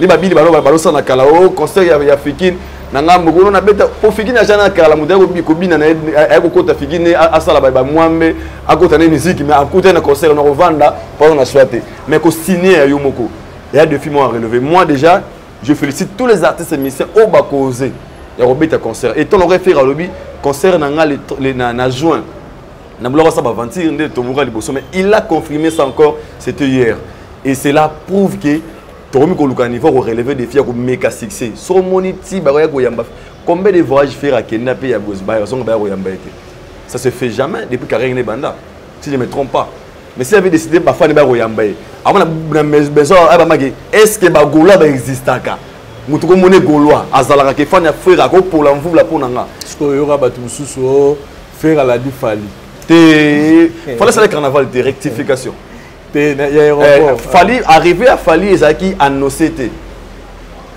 E: ni babili balo sa na kala au concert ya Fikine na ngambo gono na beta pour Fikine ajana kala mudako bikobina na ayako kota Fikine asala ba mwambe akota na musique mais akota na concert na revanda pour na souhaiter mais ko signer yo moko il y a des films à relever moi déjà je félicite tous les artistes et musiciens au Bakosé. Il y a un concert. Et on aurait fait un lobby concert en juin. Mais il a confirmé ça encore, c'était hier. Et cela prouve que tokomi koluka niveau ko relever défi ko meka succès so moniti ba ko yamba combien de voyages faire à Kenya pe ya Bosba so ba ko yamba été ça se fait jamais depuis carrière ne banda si je me trompe pas mais si avait décidé ba fa ne ba ko yamba avant na besoin aba magi est-ce que ba gola ba existaka mutu ko mone golois azalaka ke fa na frère ko pour l'envoi pour nanga
C: ce que yo ba tu mususu faire la di fali
E: te fallait ça le carnaval de rectification. Fallait arriver à Fali Ezaki à Nosete.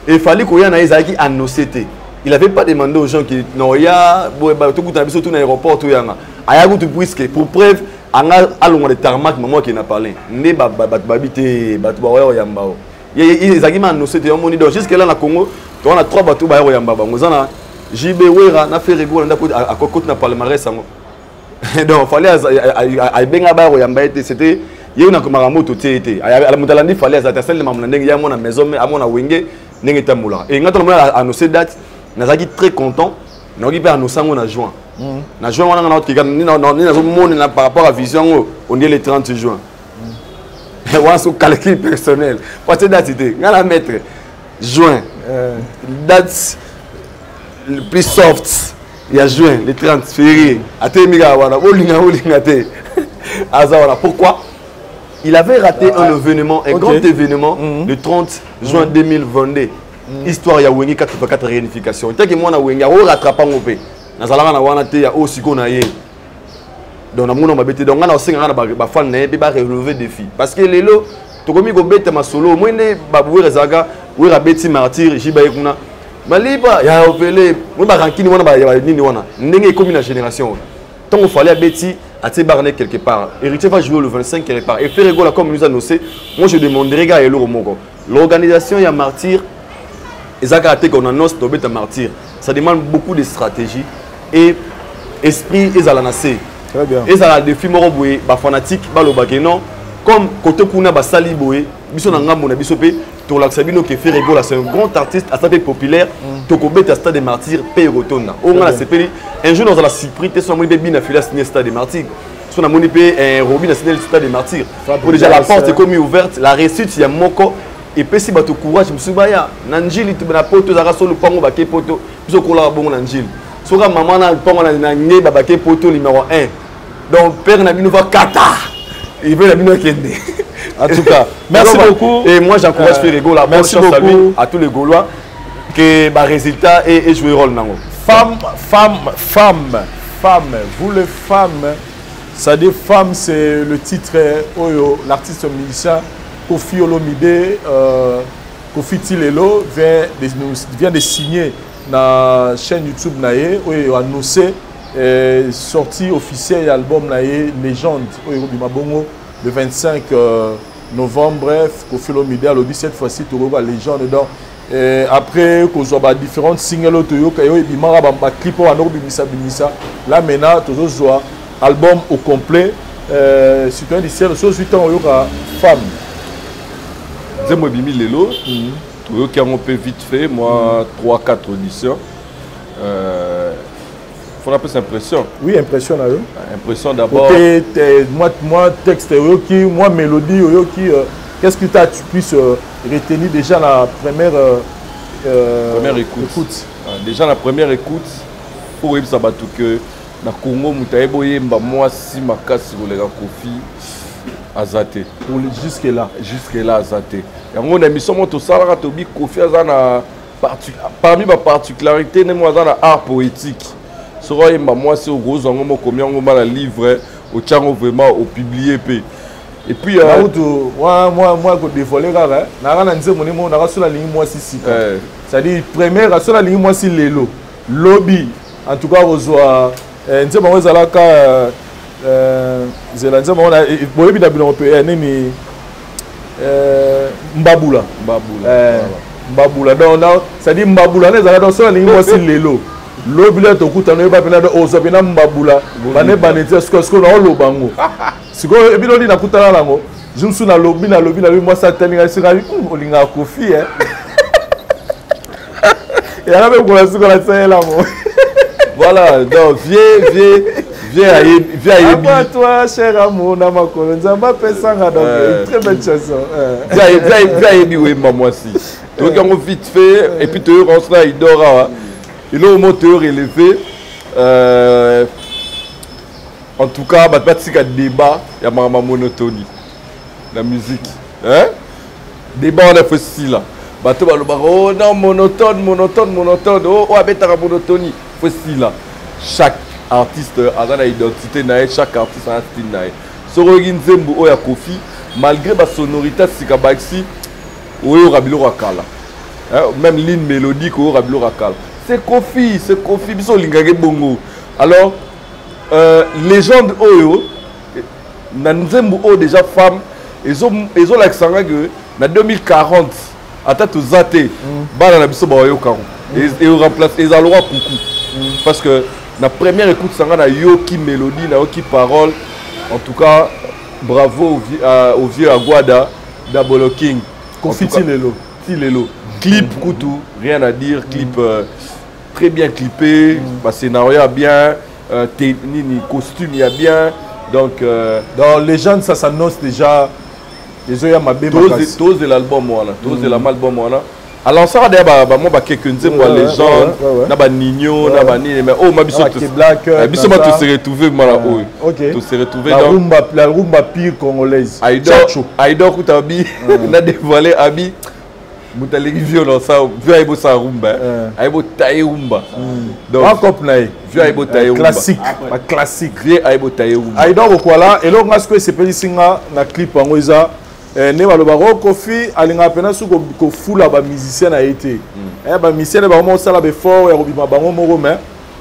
E: Et Fali Koyana Ezaki à Nosete. Il n'avait pas demandé aux gens qui non il y a tout dans l'aéroport tout yanga. Ayago tu puisque pour preuve anga alonga de tarmac maman qui n'a parlé. Ne babité batwa yambao. Ezaki à Nosete on moni donc jusque là na Congo, on a 3 bateaux ba yamba ba. Ngozana JB Wera na fait rigolo à côté na palmarès sango. Donc fallait à benga ba yamba c'était il y a une moto tété à la montalandi fallait à celle de ma ndenge ya mona maison mais à mona wenge ndenge tamula et quand on a annoncé date nazaki très content na oki pa annoncer on a juin na juin on a notre ni na par rapport à vision on est le 30 juin on sous calcul personnel parce que date c'était ngala mettre juin date le plus soft il y a juin le 30 février atemiga wana olinga te azawala pourquoi il avait raté un événement, un grand événement le 30 juin 2022. Histoire ya Wengi 84 réunification. Tant que moi na Wengi, on rattrape en opé. Na zalanga na wana te ya osiko na ye. Donc na mona mabete donc na osenga na ba fan na be ba relever défi. Parce que lelo to komi ko beta masolo, moi ne ba boué rezaga, ou ra beti martyr, jiba ekuna. Maliba ya opelé, moi ba rankini wana ba ya nini wana. Ndenge komi na génération. Tant il fallait beti à Barnet quelque part. Héritier va jouer le 25 quelque part. Et Ferrego, comme il nous a annoncé, moi je demanderai à l'organisation, il y a martyr. Et ça qu'on annonce de martyr. Ça demande beaucoup de stratégie et esprit et zalanacé.
C: Très bien.
E: Et ça a des films roboués, fanatiques, non. Comme côté Kuna Basali Boé, Bisson Ngamona Bissopé, Tolaxabino qui fait Ferrego, c'est un grand artiste à stade populaire. Tokobet à stade des martyrs, paye rotona. Au moins, un jour dans la cyprité, son bébé n'a fait la stade des martyrs. Son amoni un Robin a signé le stade des martyrs. Pour déjà la porte est comme ouverte, la réussite, il y a Moko. Et puis si bateau courage, je me suis dit, Nanjil, tu as poto, Zara solo pango baké poto, puis au cola bon Nanjil. Sora maman na pango na né baké poto numéro 1. Donc père n'a nous va kata. Il veut la mine kende.
C: En tout cas, merci beaucoup.
E: Et moi j'encourage Ferrego la bonne chance à tous les Gaulois que bah résultat et jouer rôle nango.
C: Femme, vous les femmes, ça dit femme c'est le titre Oyo, l'artiste musicien Kofi Olomide, Kofi Tilelo vient de signer na chaîne YouTube naie Oyo annoncé sortie officielle album naie Légende Oyo Bimabongo le 25 novembre. Bref, Kofi Olomide a lobby cette fois-ci tu vois Légende dedans. Après qu'on a différentes singles autoyo et puis mara ba clip en bimisa là maintenant toujours joie album au complet citoyen du ciel sur 8 ans yoka femme
D: Zemo bimi lelo toyo qui on peut vite fait moi 3-4 auditions faut appeler ça impression.
C: Oui, impression là.
D: Impression d'abord.
C: Moi texte qui moi mélodie qui qu'est-ce que tu puisses retenir déjà la première écoute.
D: Déjà la première écoute, pour que ça batte que na Congo mutaeboye mba moi si makasi ko lega Kofi azate.
C: Jusque là
D: azate. Yango na mission moto sala to bi Kofi azana parmi ma particularité ne moi azana art poétique. Sera mba moi si au gros zango mo combien on va la livre au tchango vraiment au publier p. Et puis moi
C: que dévoiler rara na nze moni mo na sur la ligne moi si ça dit première sur la ligne moi si lelo lobby en tout cas ozoa nze ba wezala ka zela nze ba boyebi da bilon pe nini mbabula donc ça dit mbabula na zala sur la ligne moi si lelo lobby là to kutana ba pena ozobina mbabula bane banete sko na lobango siko ebilo ni nakutana nango jumsu na lobi moi ça telinga sika olinga Kofi et alors même pour la siko la tsela mo
D: voilà donc
C: Viens à toi, cher amour, Nama Kolonzamba Pesanga, donc une très belle chanson.
D: Viens oui, maman aussi. Donc on vite fait, et puis tu rentres là, il dort. Il est au moteur élevé. En tout cas, il y a débat, il y a ma monotonie. La musique. Hein? Débat, on a fait ci là. Oh non, monotone. Oh, avec ta monotonie. Faut ci là. Chaque artiste a une identité, chaque artiste a un style. Sorogi Nzembo, oh, ya Kofi, malgré la sonorité, c'est Rabilo Rakala. Même ligne mélodique, Rabilo Rakala. C'est Kofi, biso lingage bongo. Alors, légende Oyo, Nzembo O déjà femme, ils ont l'accent que en 2040, à tête aux athées, bala na biso ba yo karo. Et on remplace les alora coucou. Parce que la première écoute sanga na yoki mélodie, na yoki parole. En tout cas, bravo au vieux Aguada, Dabolo King.
C: Kofi Tilelo.
D: Clip Koutou, rien à dire, clip très bien clippé, scénario bien, costume il y a bien. Donc
C: dans Légende, ça s'annonce déjà. Les oya ma bébé.
D: Tous de l'album voilà, tous de l'album voilà. Alors ça d'ailleurs moi quelques nzembo Légende, na ba Nino, na ba Nini mais oh ma biso tous se retrouver mala oh. Tous se retrouver dans
C: la rumba pire congolaise.
D: Aïdor Koutabi na dévoilé Abi Moutalegi violence ça, vieux Aïbo sa rumba. Aïbo taille rumba.
C: Donc encore naï.
D: Vieux Aïbo taille rumba.
C: Classique.
D: Vieux Aïbo taille rumba.
C: Aïdor quoi là et là on a ce que c'est petit singa na clip en oisa. Ne va le baro Kofi alinga pena su ko fula ba musicien a été. Ba musicien ba mo sala be fort ya robima bango moko mais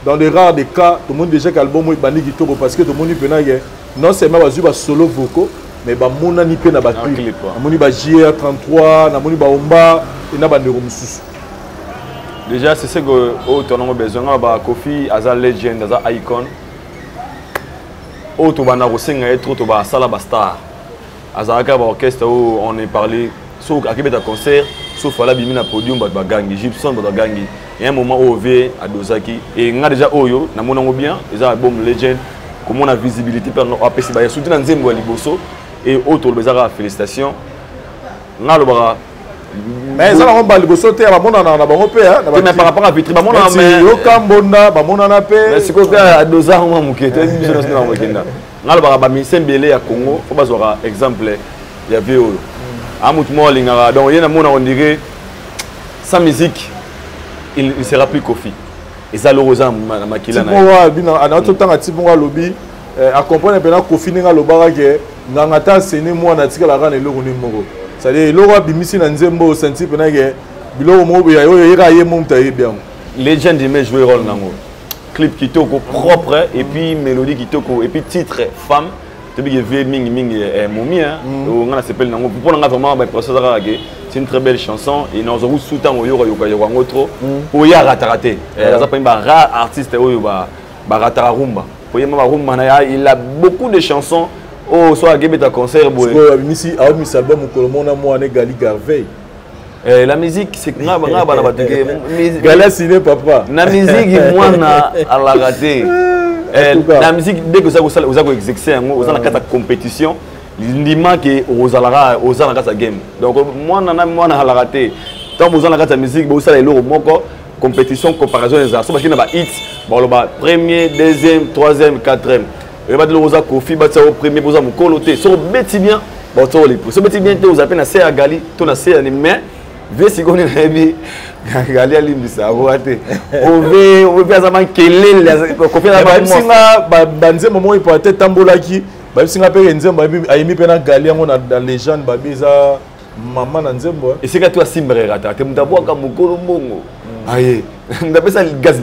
C: dans les rares des cas tout le monde déjà qu'album mo bandi kitoko parce que tout le monde pena non seulement ba zu ba solo vocaux mais ba mona ni pe na ba clip. Amoni ba JR33, na moni ba Omba et na ba ndeko mususu.
E: Déjà c'est ce que auto on a besoin ba Kofi aza legend aza icon. Auto ba na rosenga etro to ba sala ba star. Azaraka ba orchestre où on est parlé sauf à Québec à concert sauf à la bimina podium ba gangi Gibson ba gangi et un moment où OV à Dozaki et nga déjà oyo na monango bien ils ont album legend comme on a visibilité par nos APC ba soutien Nzembo Liboso et auto bezara félicitations nga lo bara
C: mais ça on ba Liboso te ba mona na bango pe hein
E: mais par rapport à Vitry ba mona
C: mais yo kambonda ba mona na pe
E: mais c'est quoi à Dozaki on mukete mission nationale wakenda ngal ba musicien belé ya Congo faut bazora exemple ya VO amut mo lingara donc yena mona on dirait sa musique il sera plus Kofi et ça le rosa makila na
C: moi bina ana to tanga tibonga lobi a comprendre pena Kofi ninga lobara ke nganga ta sene mo na tika la rana eloko ni moko ça dit eloko bimisi na Nzembo senti pena ke biloko mo ya yo yera ye mo mtaye bien
E: legend mais jouer rôle nango clip qui toko propre et puis mélodie qui toko et puis titre femme tu bien vieux mingi momi hein on a s'appelle nango pour nga vraiment ba procès c'est une très belle chanson et nous avons soutan au yoka yoka trop pour ya raté ça pas un rare artiste oyo ba ratara rumba pour yema rumba na il a beaucoup de chansons oh soit à Québec à concert boy
C: misi a mis album ko mona mo ane Gali Garvey.
E: La musique c'est nga ba batike
C: Galaxy ne papa
E: na musique moi na à la raté la musique dès que ça vous avez exécuté vous avez la compétition l'ima que aux alara sa game donc moi na à la raté tant vous avez la musique vous avez le moko compétition comparaison des artistes parce qu'il y a ba hits bon ba premier deuxième troisième quatrième et ba de rosa Kofi ba au premier vous avez coloté sur beti bien bon to les sur beti bien vous appelle na CA Gali to na CA mais vesi koni na bi Gali alimbisa aboate ove azama kelele Kofi na ba
C: singa ba Nzembo mo il peut être tambolaki ba singa pe Nzembo ayimi pe na Gali yango na légende ba biza maman na Nzembo
E: et c'est que toi simbrera ta te mutaboa ka mukolo mbongo aye ndape ça gaz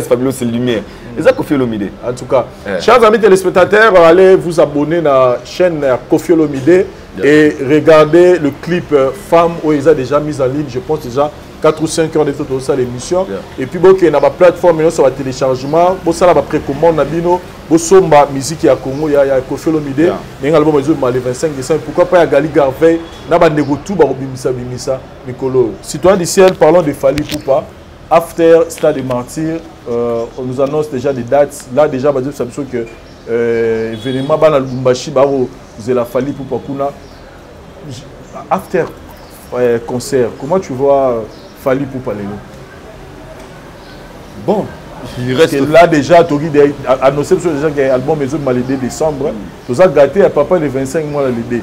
E: fabuleux c'est lumière et ça Kofi Olomide
C: en tout cas chers amis téléspectateurs allez vous abonner à la chaîne Kofi Olomide et regardez le clip Femme où ils ont déjà mis en ligne je pense déjà 4 ou 5 heures de photos sur l'émission et puis bon qu'il y a une plateforme sur le téléchargement bon ça la précommande na bino bon somba musique ya Congo ya Kofi Olomide mais album le 25 décembre pourquoi pas ya Gali Garvey na ba nego tout ba bimisa Nicolo citoyen du ciel parlons de Fally Ipupa after Stade des Martyrs on nous annonce déjà des dates là déjà bah dire que événement bana Lubumbashi baro zela Fally Ipupa kuna after concert. Comment tu vois Fally Ipupa lelo? Bon, il reste là déjà Tori annoncé déjà qu'il y a un album maison le 2 décembre. Tout ça gâté à papa le 25 mois l'idée.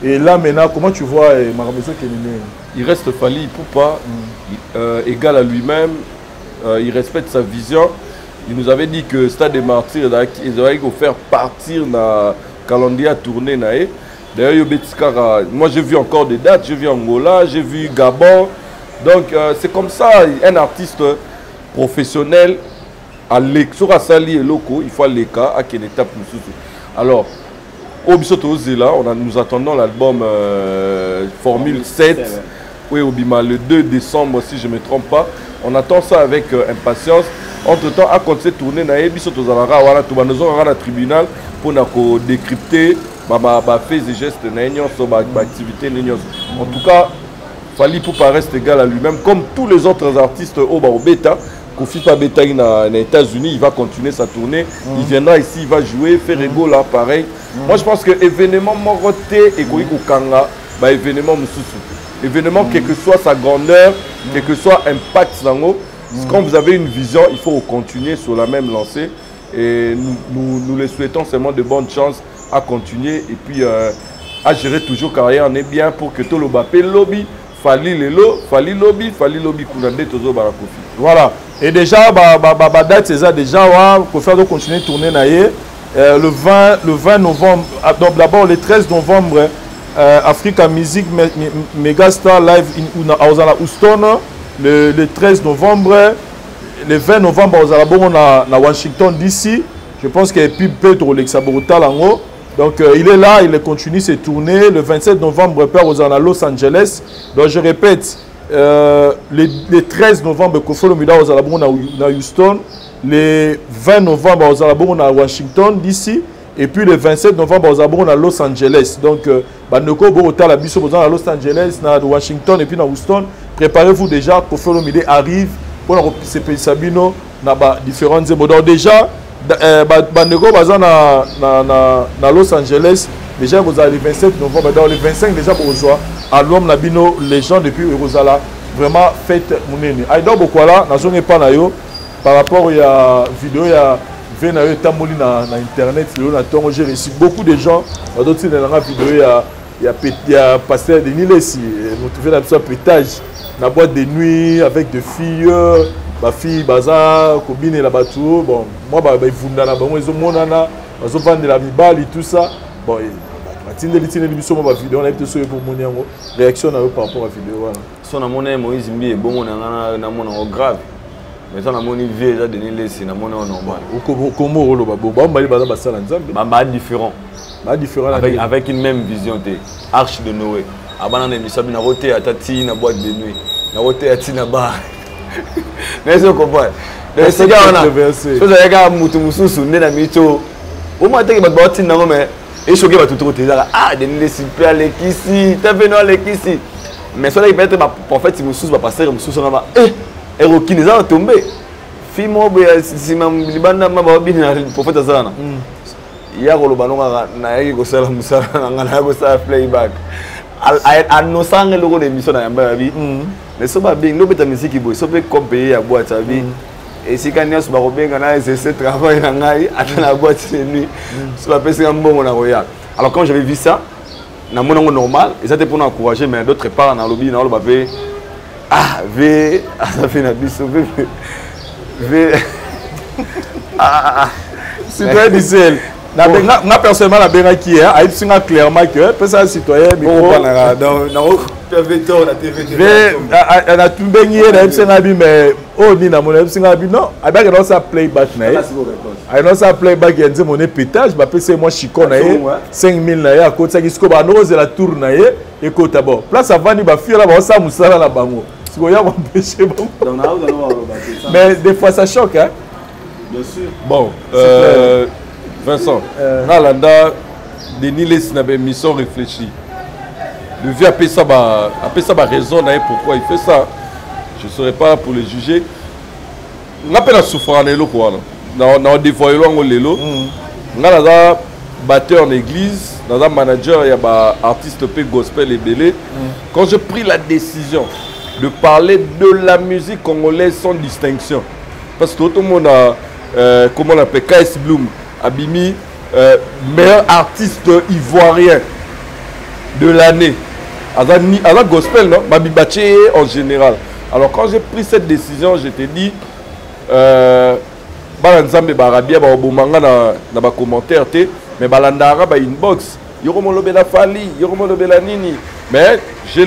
C: Et là maintenant comment tu vois Marameso Kenine? Il reste
D: Fally Ipupa égal à lui-même, il respecte sa vision. Il nous avait dit que Stade des Martyrs, ils avaient faire partir dans le calendrier à tourner. D'ailleurs, moi j'ai vu encore des dates, j'ai vu Angola, j'ai vu Gabon. Donc c'est comme ça, un artiste professionnel, sur Asali et Loco, il faut aller à quelle étape nous. Alors, au Bissoto Zela, nous attendons l'album Formule 7. Oui, au Bima, le 2 décembre, si je ne me trompe pas. On attend ça avec impatience. Entre-temps, à continuer de tourner, nous avons un tribunal pour décrypter faits et gestes, activités. En tout cas, Fally Ipupa reste égal à lui-même, comme tous les autres artistes au Beta. Kofi Beta aux États-Unis, il va continuer sa tournée. Il viendra ici, il va jouer, faire ego là, pareil. Moi, je pense que l'événement Moroté et Kanga, événement événement, quelle que soit sa grandeur, quel que soit l'impact dans l'eau, quand vous avez une vision, il faut continuer sur la même lancée. Et nous les souhaitons seulement de bonnes chances à continuer et puis à gérer toujours carrière. On est bien pour que tout le Bappé lobby, Fally lobby, Kounande, Tozo Barakofi.
C: Voilà. Et déjà, date c'est ça déjà, pour faire continuer de tourner le 20 novembre, donc d'abord le 13 novembre, Africa Music Megastar Live à Houston. Le 13 novembre, le 20 novembre, à Washington DC. Je pense qu'il y a plus Pedro Lexaborota en haut. Donc il est là, il continue ses tournées. Le 27 novembre, à Los Angeles. Donc je répète, le 13 novembre, à Houston. Le 20 novembre, à Washington DC. Et puis le 27 novembre, à Los Angeles. Donc, Bandeko à Los Angeles, à Washington et puis à Houston. Préparez-vous déjà, Koffi Olomide arrive pour Sabino dans différentes émotions. Donc déjà, Bandeko à Los Angeles, déjà vous avez le 27 novembre, dans le 25 déjà pour rejoindre à l'homme Nabino, les gens depuis Rosala, vraiment faites mon ennemi. Aïda Bokwala, na zone pas na yo, par rapport à la vidéo, il y a internet, j'ai reçu beaucoup de gens. D'autres dans la vidéo, il y a pasteur Denis Lessi, nous trouvons un pétage dans la boîte de nuit avec des filles, ma fille bazar, copine et la bateau. Bon, moi ils font dans la bon, ils ont monana, ils ont vendu la mibali tout ça. Bon, on a été sur pour mon réaction par rapport à la vidéo.
E: Son amoné Moïse Mbi est bon, on a grave. Mais ça, on a mon vie, ça donné laissé, on a mon normal.
C: Comment on va
E: différent.
C: Différent
E: avec une même vision de Arche de Noé. Avant on a mis ça, on a roté à Tati, na boîte de nuit, on a roté à Tina bar. Mais c'est comprendre. C'est gars on a. So ça gars mutu mususu nena mito. Au moins t'es que boîte Tina mais et choqué va tout roté là. Ah donné laissé super les ici, t'as venu les ici. Mais ça là il peut être prophète si mususu va passer mususu na ba. Et Rocky les a tombé. Fimo si mam libanda maba bina prophète azana. Ya ko lobano na yaki ko sala musala ngana ko sa playback. Al no sange logo de mission na yamba bi. Mais so ba bing no beta musique boy so be compé ya boîte abi. Et si quand nyos ba ko benga na ce travail na ngai atana boîte de nuit. So ba pesa mbongo na royal. Alors quand j'avais vu ça na monango normal, et ça c'était pour nous encourager mais d'autre part dans lobby na lo ba pe ah v ça fait na biso v
C: c'est très difficile. Na personnellement la benga qui est a dit clairement que personne citoyen micro
E: na TV la TV
C: na tumbengi na epsenga bi mais oh ni na mon epsenga bi non abak dans sa playback na ai dans sa playback il dit mon pétage ba pese moi chicon na 5000 na ya ko tsaki sko ba no la tour na ye et ko d'abord place avant ni ba fiera ba sa musala la bango siko ya m'empêcher bon mais des fois ça choque hein
D: bien sûr bon Vincent, Nalanda, Denis Lessi n'a pas mission réfléchie. Le vieux a fait ça, raison pourquoi il fait ça. Je ne serai pas pour le juger. On a pas la souffrance, on a dévoilé le nga naza batteur en église, naza manager ya ba artiste pe gospel et belé. Quand j'ai pris la décision de parler de la musique congolaise sans distinction, parce que tout le monde a comment on appelle KS Bloom Abimi meilleur artiste ivoirien de l'année. Azan gospel, non? Babibache en général. Alors quand j'ai pris cette décision, je t'ai dit, Balanzambe Barabia, Babomanga na ba commentaire, mais Balandara ba inbox, Yoromo Bela Fali, Yoromo Bela Nini. Mais je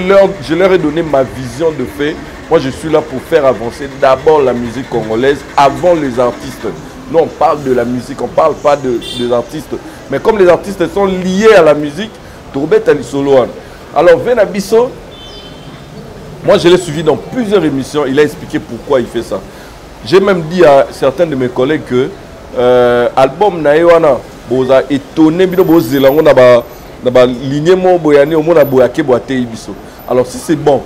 D: leur ai donné ma vision de fait. Moi, je suis là pour faire avancer d'abord la musique congolaise avant les artistes. Nous, on parle de la musique, on ne parle pas des artistes. Mais comme les artistes sont liés à la musique, Tourbe Talisoloan. Alors, Venabiso, moi, je l'ai suivi dans plusieurs émissions. Il a expliqué pourquoi il fait ça. J'ai même dit à certains de mes collègues que l'album Naïwana, vous a étonné, alors, si c'est bon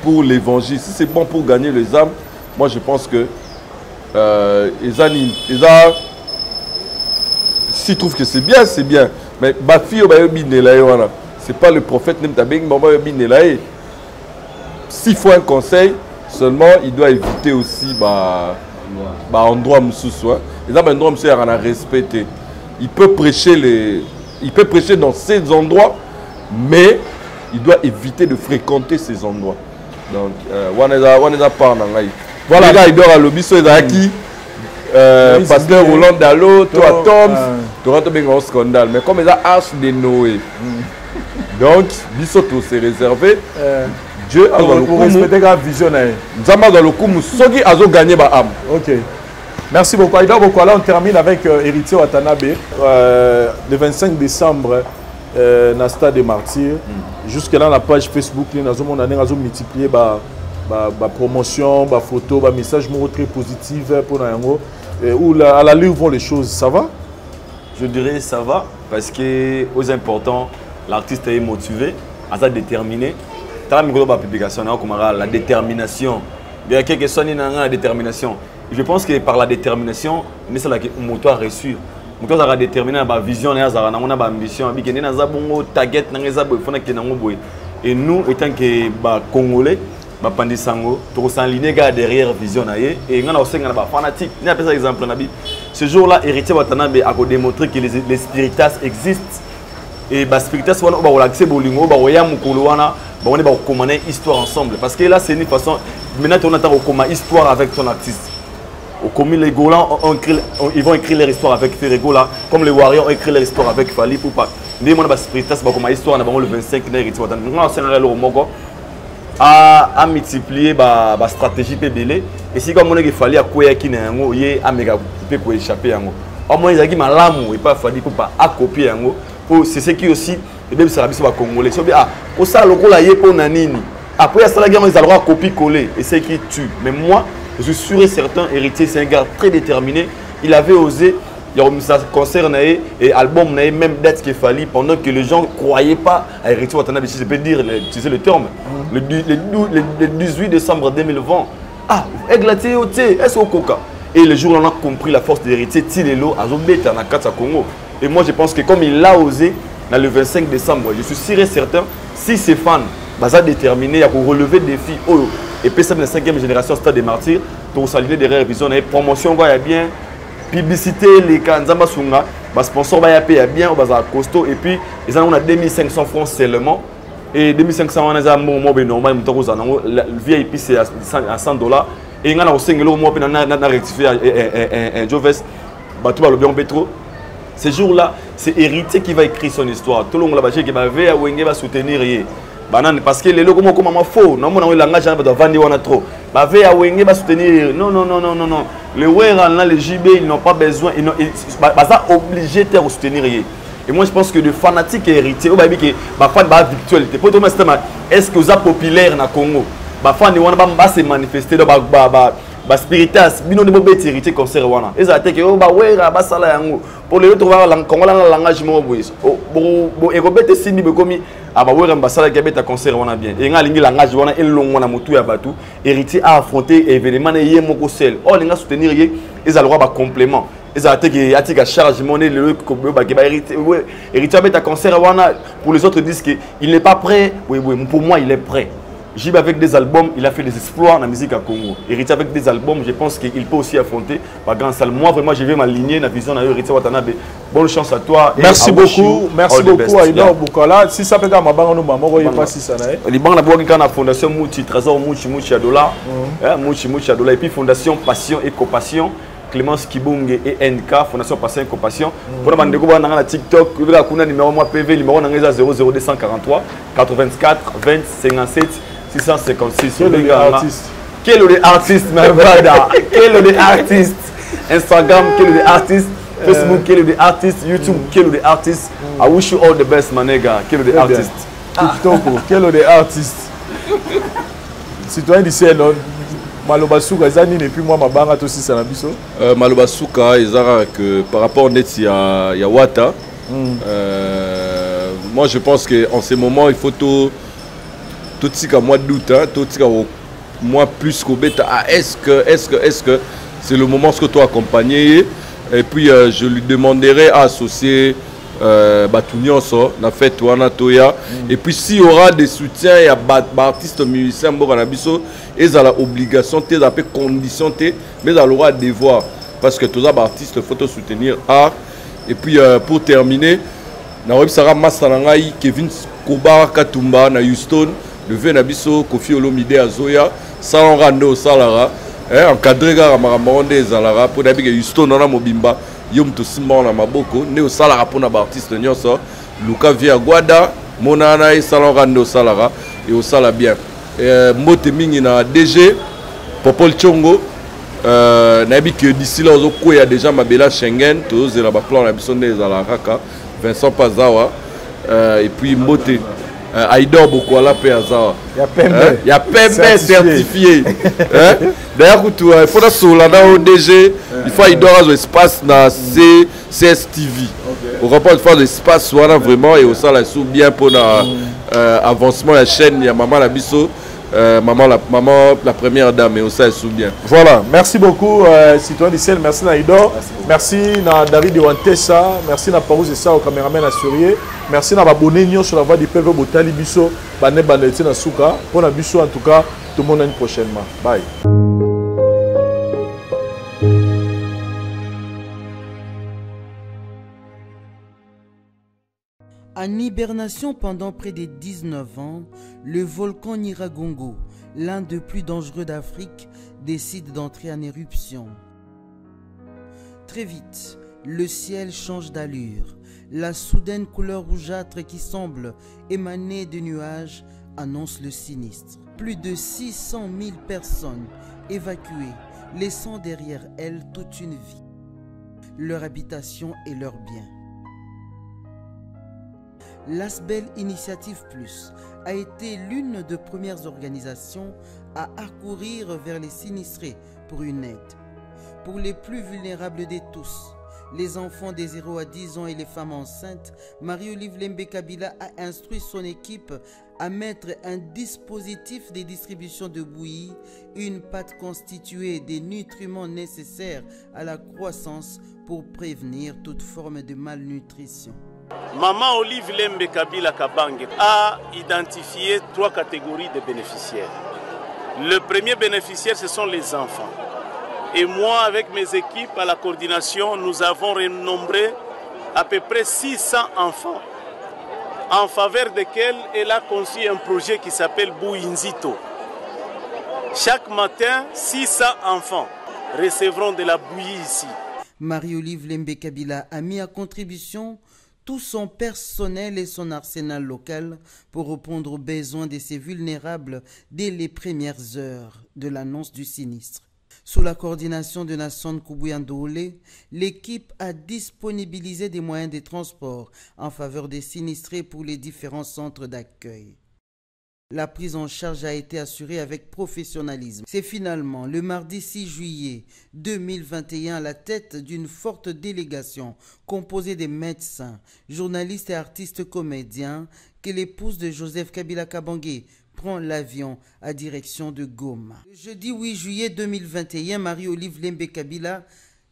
D: pour l'évangile, si c'est bon pour gagner les âmes, moi, je pense que s'ils trouvent que c'est bien, c'est bien. Mais c'est pas le prophète s'il faut un conseil, seulement il doit éviter aussi endroit à respecter. Il peut prêcher dans ces endroits, mais il doit éviter de fréquenter ces endroits. Donc, voilà, là, il dort à l'Obiso Ezaki, pasteur Roland Dalo, toi Toms, tu auras un scandale. Mais comme il a Arche de Noé, donc, Bisoto s'est réservé. Dieu a dans le coup.
C: Respecter la vision.
D: Zama dans le coup, Sogi a gagné ma âme.
C: Ok. Merci beaucoup. Là, on termine avec Héritier Watanabe. Le 25 décembre, dans le stade des Martyrs. Jusque-là, la page Facebook, nous avons multiplié la promotion, la photo, le message très positif pour nous. À la lieu vont les choses. Ça va?
E: Je dirais ça va, parce que aux importants, l'artiste est motivé, est déterminé. Dans la publication, la détermination. Bien quelque chose la détermination. Je pense que par la détermination, c'est là que moto a reçu. Moto a déterminé la vision, la ambition, target, et nous, étant que Congolais, Pandisango, nous sommes alignés derrière la vision. Et nous sommes fanatiques. Ce jour-là, Héritier Watanabe a démontré que les spiritas existent. Et les spiritas, on va accès bolingo, on va commander histoire ensemble. Parce que là, c'est une façon. Maintenant, on attend comment histoire avec ton artiste. Comme les Golans, ils vont écrire leur histoire avec Ferregola, comme les Warriors ont écrit leur histoire avec Fali pour pas. Nous, on a spiritas, on a histoire, on a le 25 Héritier Watanabe. Nous, on a à multiplier la stratégie PBL. Et si comme on a fallu à quoi qui n'a pas méga pour échapper à au moins il y a qui malamu et pas fallu pour pas à copier c'est ce qui aussi et même ça va congolais so bien au ça le là yé pour nanini après ça la guerre ils allons copier coller et c'est qui tue. Mais moi je suis sûr et certain, Héritier c'est un gars très déterminé. Il avait osé, il y a ça concerne et album même date qu'il fallait pendant que les gens ne croyaient pas à Héritier Watanabe, si je peux dire, tu sais le terme. Le 18 décembre 2020, Eglaté, est-ce au Coca? Et le jour où on a compris la force d'Héritier, Tilelo, Azobeta, Nakata Congo. Et moi je pense que comme il l'a osé, dans le 25 décembre, je suis sûr et certain, si ses fans sont déterminés à relever des défis, et puis ça, la 5e génération Stade des Martyrs, pour saluer derrière vision, promotion, il y a bien, publicité, les Kanzamba Sunga, sponsor, il y a bien, il y a costaud, et puis ils ont 2500 francs seulement. Et 2500 on a normal, le VIP c'est à $100. Et on a aussi rectifié un Joves, le Bétro. Ce jour-là, c'est Héritier qui va écrire son histoire. Tout le monde va soutenir. Parce que les logos comme faux, non, mon langage va vendre trop. Va soutenir. Non. Les Ouérans, les JB, ils n'ont pas besoin, ils sont obligés de soutenir. Et moi je pense que le fanatique Héritier, virtualité. Est-ce que vous êtes populaire dans le Congo? Va se manifester dans le spiritas, bino de bobeti Héritier concert wana. Ezate que pour les autres Congo langage mo bois. Bo ekobete sindi bekomi abawera mbasala kabeta concert wana bien. Et ngalingi langage wana elongo na mutu ya batu. Héritier a affronté événement yé moko seul. Oh linga soutenir yé ezalwa ba complément. ils ont à charge monnaie le héritier avec ta concert pour les autres disent qu'il n'est pas prêt. Oui, pour moi il est prêt. Jib avec des albums, il a fait des exploits dans la musique à Congo. Héritier avec des albums, je pense qu'il peut aussi affronter par grand salle. Moi vraiment je vais m'aligner dans la vision de Héritier Watanabe. Bonne chance à toi.
C: Merci beaucoup Aïdor Boukola. Si ça peut être ma banque, nous il pas si ça n'est.
E: Les banques la la fondation Mouchi Trésor Mouchi Adola, Mouchi Adola et puis fondation Passion et Compassion. Clémence Kibunge et NK, Fondation Passion et Compassion. Pour la bande de TikTok, vous avez le numéro PV, numéro 00243 84 20 57 656.
C: Quel est l'artiste?
E: Quel est l'artiste, my brother? Quel est l'artiste? Instagram, quel est l'artiste? Facebook, quel est l'artiste? YouTube, quel est l'artiste? I wish you all the best, my nigga. Quel est l'artiste?
C: TikTok, quel est l'artiste? Citoyen d'ici, Maloba Souka, et puis moi, ma barre aussi, ça n'a biso.
D: Maloba Souka, que par rapport à Wata, moi je pense qu'en ces moments, il faut tout ce mois d'août, tout ce mois plus qu'au bêta. Est-ce que c'est le moment que tu as accompagné? Et puis je lui demanderai à associer Batunion, na fête Toya. Et puis s'il y aura des soutiens, il y a des artistes musiciens, ils ont l'obligation, ils ont des conditions, mais ils aura des devoirs. Parce que tous les artistes, il faut soutenir art. Et puis pour terminer, Sarah Massalangai, Kevin Kobar Katumba, na Houston, le Venabiso, Kofi Olomide Azoya, Salon Rando Salara, encadré par Maramande Zalara, pour que Houston on a Mobimba, Yom Tosimba na Maboko, Neo Salara pour les artistes Nyoso, Luka Via Guada, Monana et Salon Rando Salara, et au Sala bien. Mote Mingi na DG, Popol Chongo, Nabi que d'ici là, il y a déjà Mabela Schengen, tous les plan la mission des Zalaraka, Vincent Pazawa, et puis Mote. Aïdor Boukola Péazawa. Il y a PMB certifié. D'ailleurs, il faut sur la DG, il faut Aïdor un espace dans CSTV. On reprend faire l'espace vraiment et au sein là bien pour l'avancement de la chaîne. Il y a maman la biso. Maman la première dame et au sein bien.
C: Voilà, merci beaucoup citoyen d'Issel, merci Naïdor, merci à David Wantessa, merci à Parouze et ça au caméraman Assurier, merci à abonné sur la voie du PV Botali Bisso, Bané Bandetti na Souka, pour la Bisso en tout cas, tout le monde à une prochainement. Bye.
F: En hibernation pendant près de 19 ans, le volcan Nyiragongo, l'un des plus dangereux d'Afrique, décide d'entrer en éruption. Très vite, le ciel change d'allure. La soudaine couleur rougeâtre qui semble émaner des nuages annonce le sinistre. Plus de 600 000 personnes évacuées, laissant derrière elles toute une vie, leur habitation et leurs biens. L'Asbel Initiative Plus a été l'une des premières organisations à accourir vers les sinistrés pour une aide. Pour les plus vulnérables de tous, les enfants des 0 à 10 ans et les femmes enceintes, Marie-Olive Lembe Kabila a instruit son équipe à mettre un dispositif de distribution de bouillie, une pâte constituée des nutriments nécessaires à la croissance pour prévenir toute forme de malnutrition.
G: Maman Olive Lembe Kabila Kabange a identifié 3 catégories de bénéficiaires. Le premier bénéficiaire, ce sont les enfants. Et moi, avec mes équipes à la coordination, nous avons renombré à peu près 600 enfants, en faveur desquels elle a conçu un projet qui s'appelle Bouinzito. Chaque matin, 600 enfants recevront de la bouillie ici.
F: Marie-Olive Lembe Kabila a mis à contribution tout son personnel et son arsenal local pour répondre aux besoins de ces vulnérables dès les premières heures de l'annonce du sinistre. Sous la coordination de Nasson Koubouyandoulé, l'équipe a disponibilisé des moyens de transport en faveur des sinistrés pour les différents centres d'accueil. La prise en charge a été assurée avec professionnalisme. C'est finalement le mardi 6 juillet 2021 à la tête d'une forte délégation composée de médecins, journalistes et artistes comédiens que l'épouse de Joseph Kabila Kabange prend l'avion à direction de Goma. Le jeudi 8 juillet 2021, Marie-Olive Lembe Kabila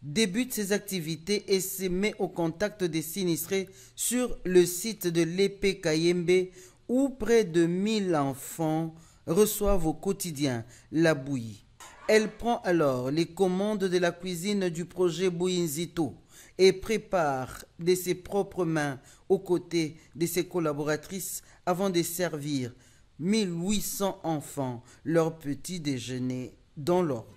F: débute ses activités et se met au contact des sinistrés sur le site de l'Épée Kayembe où près de 1000 enfants reçoivent au quotidien la bouillie. Elle prend alors les commandes de la cuisine du projet Bouinzito et prépare de ses propres mains aux côtés de ses collaboratrices avant de servir 1800 enfants leur petit déjeuner dans l'ordre.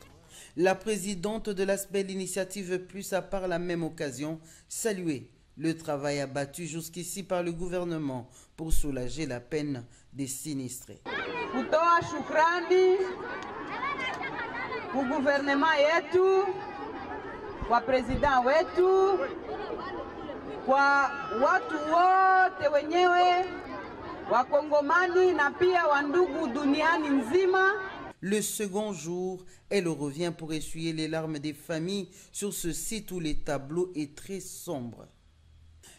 F: La présidente de l'ASBEL Initiative Plus a par la même occasion salué le travail abattu jusqu'ici par le gouvernement pour soulager la peine des sinistrés.
H: Kutoa shukrani ku gouvernement yetu, kwa president wetu, kwa watu wote wenyewe wakongomani na pia wandugu duniani nzima.
F: Le second jour, elle revient pour essuyer les larmes des familles sur ce site où le tableau est très sombre.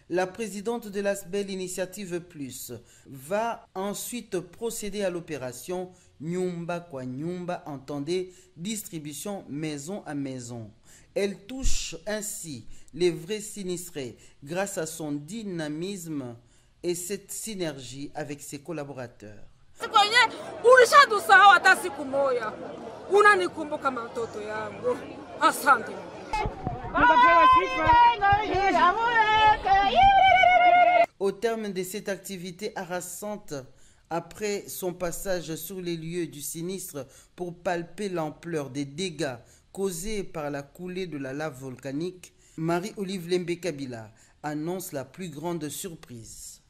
F: La présidente de l'ASBEL Initiative Plus va ensuite procéder à l'opération Nyumba kwa Nyumba, entendez, distribution maison à maison. Elle touche ainsi les vrais sinistrés grâce à son dynamisme et cette synergie avec ses collaborateurs. Au terme de cette activité harassante, après son passage sur les lieux du sinistre pour palper l'ampleur des dégâts causés par la coulée de la lave volcanique, Marie-Olive Lembe Kabila annonce la plus grande surprise.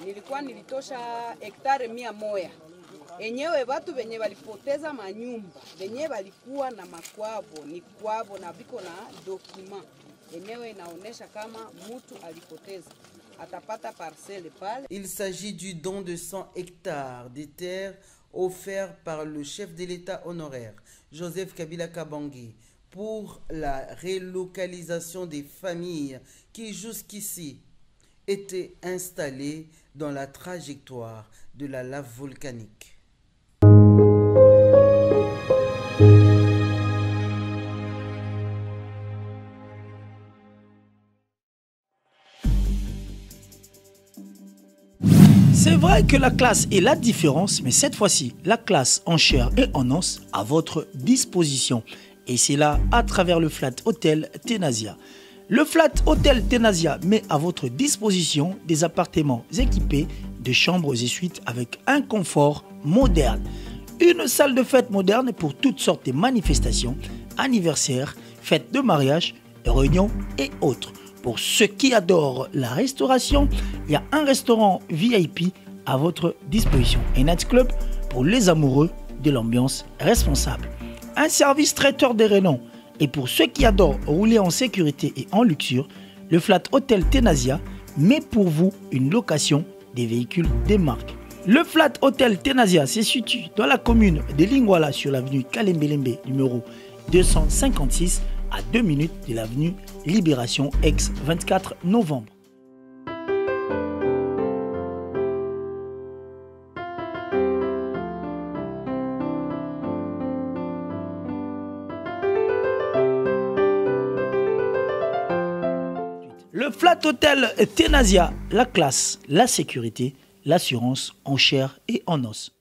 H: Nilikuwa nilitosha hektare 100. Enyewe watu wenye walipoteza manyumba, wenye walikuwa na makwavo, ni kwavo na biko na document. Enyewe inaonesha kama mtu alipoteza. Atapata parcelle pale.
F: Il s'agit du don de 100 hectares de terre offert par le chef de l'État honoraire, Joseph Kabila Kabange, pour la relocalisation des familles qui jusqu'ici étaient installées dans la trajectoire de la lave volcanique.
I: C'est vrai que la classe est la différence, mais cette fois-ci, la classe en chair et en os à votre disposition. Et c'est là à travers le Flat Hotel Tenasia. Le Flat Hotel Tenasia met à votre disposition des appartements équipés de chambres et suites avec un confort moderne. Une salle de fête moderne pour toutes sortes de manifestations, anniversaires, fêtes de mariage, réunions et autres. Pour ceux qui adorent la restauration, il y a un restaurant VIP à votre disposition. Un nightclub pour les amoureux de l'ambiance responsable. Un service traiteur de renom. Et pour ceux qui adorent rouler en sécurité et en luxure, le Flat Hotel Tenasia met pour vous une location des véhicules des marques. Le Flat Hotel Tenasia se situe dans la commune de Lingwala sur l'avenue Kalembelembe numéro 256 à 2 minutes de l'avenue Libération ex-24 novembre. Le Flat Hotel Tenasia, la classe, la sécurité, l'assurance en chair et en os.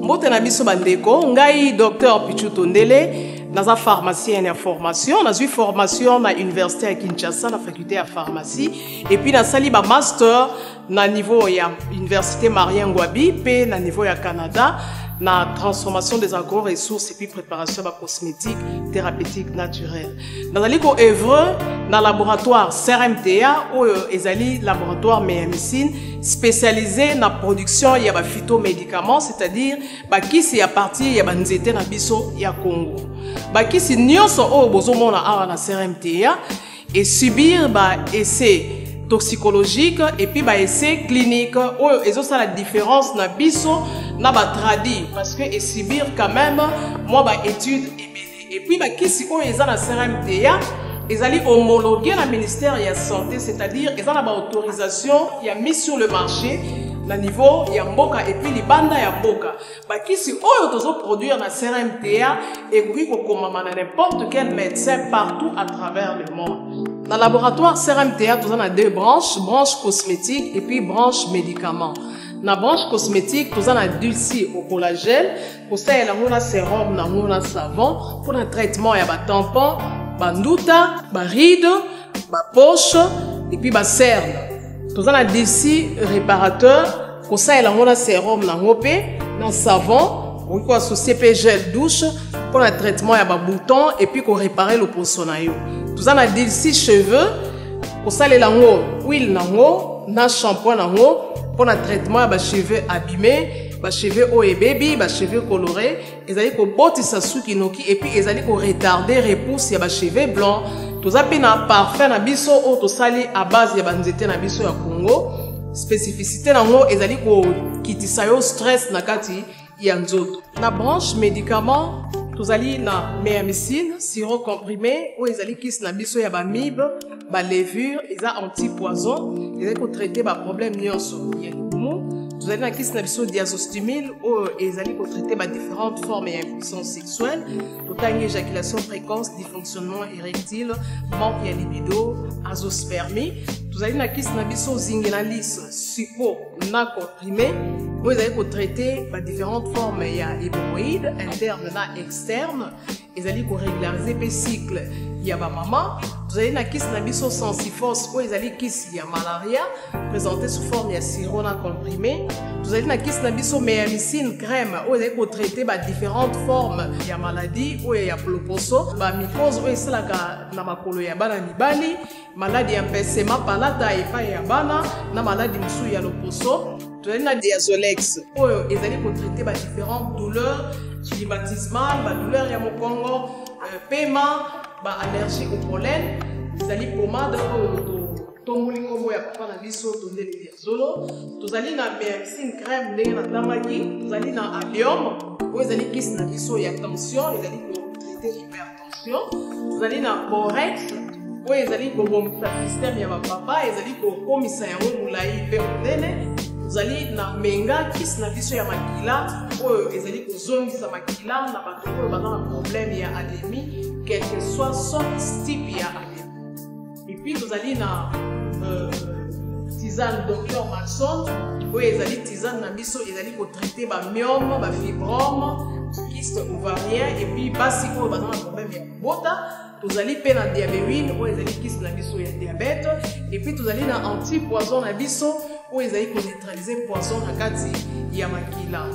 J: Mbote na biso bandeko, ngai Dr Pichu Tondele, naza pharmacien en formation, naza formation na université à Kinshasa, na faculté à pharmacie, et puis na sali ba master na niveau ya université Marien Ngouabi, pe na niveau ya Canada, na transformation des agro-ressources et puis préparation de cosmétiques thérapeutiques naturelles. Dans le œuvre dans laboratoire CRMTA ou ezali laboratoire médecine spécialisé dans la production de phytomédicaments, c'est-à-dire qui c'est à partir ya banzete na biso ya Congo. Qui c'est nyonso o bozomona ara na CRMTA et subir essai toxicologique et puis essai clinique ou et ça la différence na biso na ba tradi parce que et subir quand même moi étude et puis qui si on est na CRMTA ils allaient homologuer la ministère de la santé, c'est-à-dire ils ont la autorisation il a mis sur le marché na niveau ya mboka et puis libanda ya mboka. Bakisi oyo tozo produire na CRMTA et koki kokomama na n'importe quel médecin partout à travers le monde. Dans le laboratoire CRMTA, nous avons deux branches, branche cosmétique et puis branche médicaments. Dans la branche cosmétique, nous avons dulci au collagène, pour ça, il y a un sérum, un savon, pour un traitement, il y a un tampon, un ndouta, un ride, un poche, et puis un cerne. Nous avons dulci réparateur, pour ça, il y a un sérum, un savon, pour qu'on associe gel douche, pour un traitement, il y a un bouton, et puis qu'on répare le poissonaillot. Nous avons dulci cheveux, pour ça, il y a un huile, un shampoing, pour un traitement de cheveux abîmés, de cheveux haut et baby, de cheveux colorés, ils allaient ko botisa suki noki et puis ils allaient ko retarder repousse ya ba cheveux blancs. Tous a pena parfum na biso o to sali à base ya banzete na biso ya Congo. Spécificité na ngo ils allaient ko kitisa yo stress na kati ya nzoto. Na branche médicaments, tous allés na méamycine, sirop comprimé, ou ils allaient kis na biso ya ba mib, ba levure, ils a anti-poison, ils allaient ko traiter ba problème nyonso. Vous allez dans kiss nabiso diazostimule ou ils allaient ko traiter ba différentes formes d'impuissance sexuelle, autant éjaculation précoce, dysfonctionnement érectile, manque de libido, azospermie. Vous allez dans kiss nabiso zingenalis, supo, na comprimé, où ils allaient ko traiter ba différentes formes d'hémorroïdes internes na externes. Ils allaient ko régulariser le cycle. Il y a ba maman. Vous allez dans kiss nabiso sensifos où ils allaient kiss il y a malaria présenté sous forme de sirop comprimé. Vous allez dans kiss nabiso méamycine crème où ils allaient traiter ba différentes formes de maladies où il y a ploposo, ba mycose où c'est la na makolo ya bana mibali, maladie ya mpesema palata et pas ya bana, na maladie musu ya loposo. Vous allez dans diazolex où ils allaient traiter ba différentes douleurs climatismales, ba douleurs ya mokongo, paiement, ba allergie au pollen, vous allez pommade tomulingo ya papa na biso tondele diazolo, vous allez na méamycine crème ndenge na tamaki, vous allez na allium, vous allez kiss na biso ya tension, vous allez traiter hypertension, vous allez na borex, vous allez kobomisa système ya papa, vous allez komisa yango mulai pe monene. Vous allez na menga kiss na biso ya makila, vous allez kozongisa makila na bato oyo baza na problème ya anémie, quel que soit son type ya anémie. Et puis vous allez na tisane Dr Malson, vous allez tisane na biso, vous allez traiter ba myome, ba fibrome, kyste ovarien et puis basi oyo baza na problème ya bota. Vous allez payer la diabétine, ou vous allez kiss na biso ya diabète, et puis vous allez na anti-poison na biso, ou vous allez neutraliser poison na kati ya makila.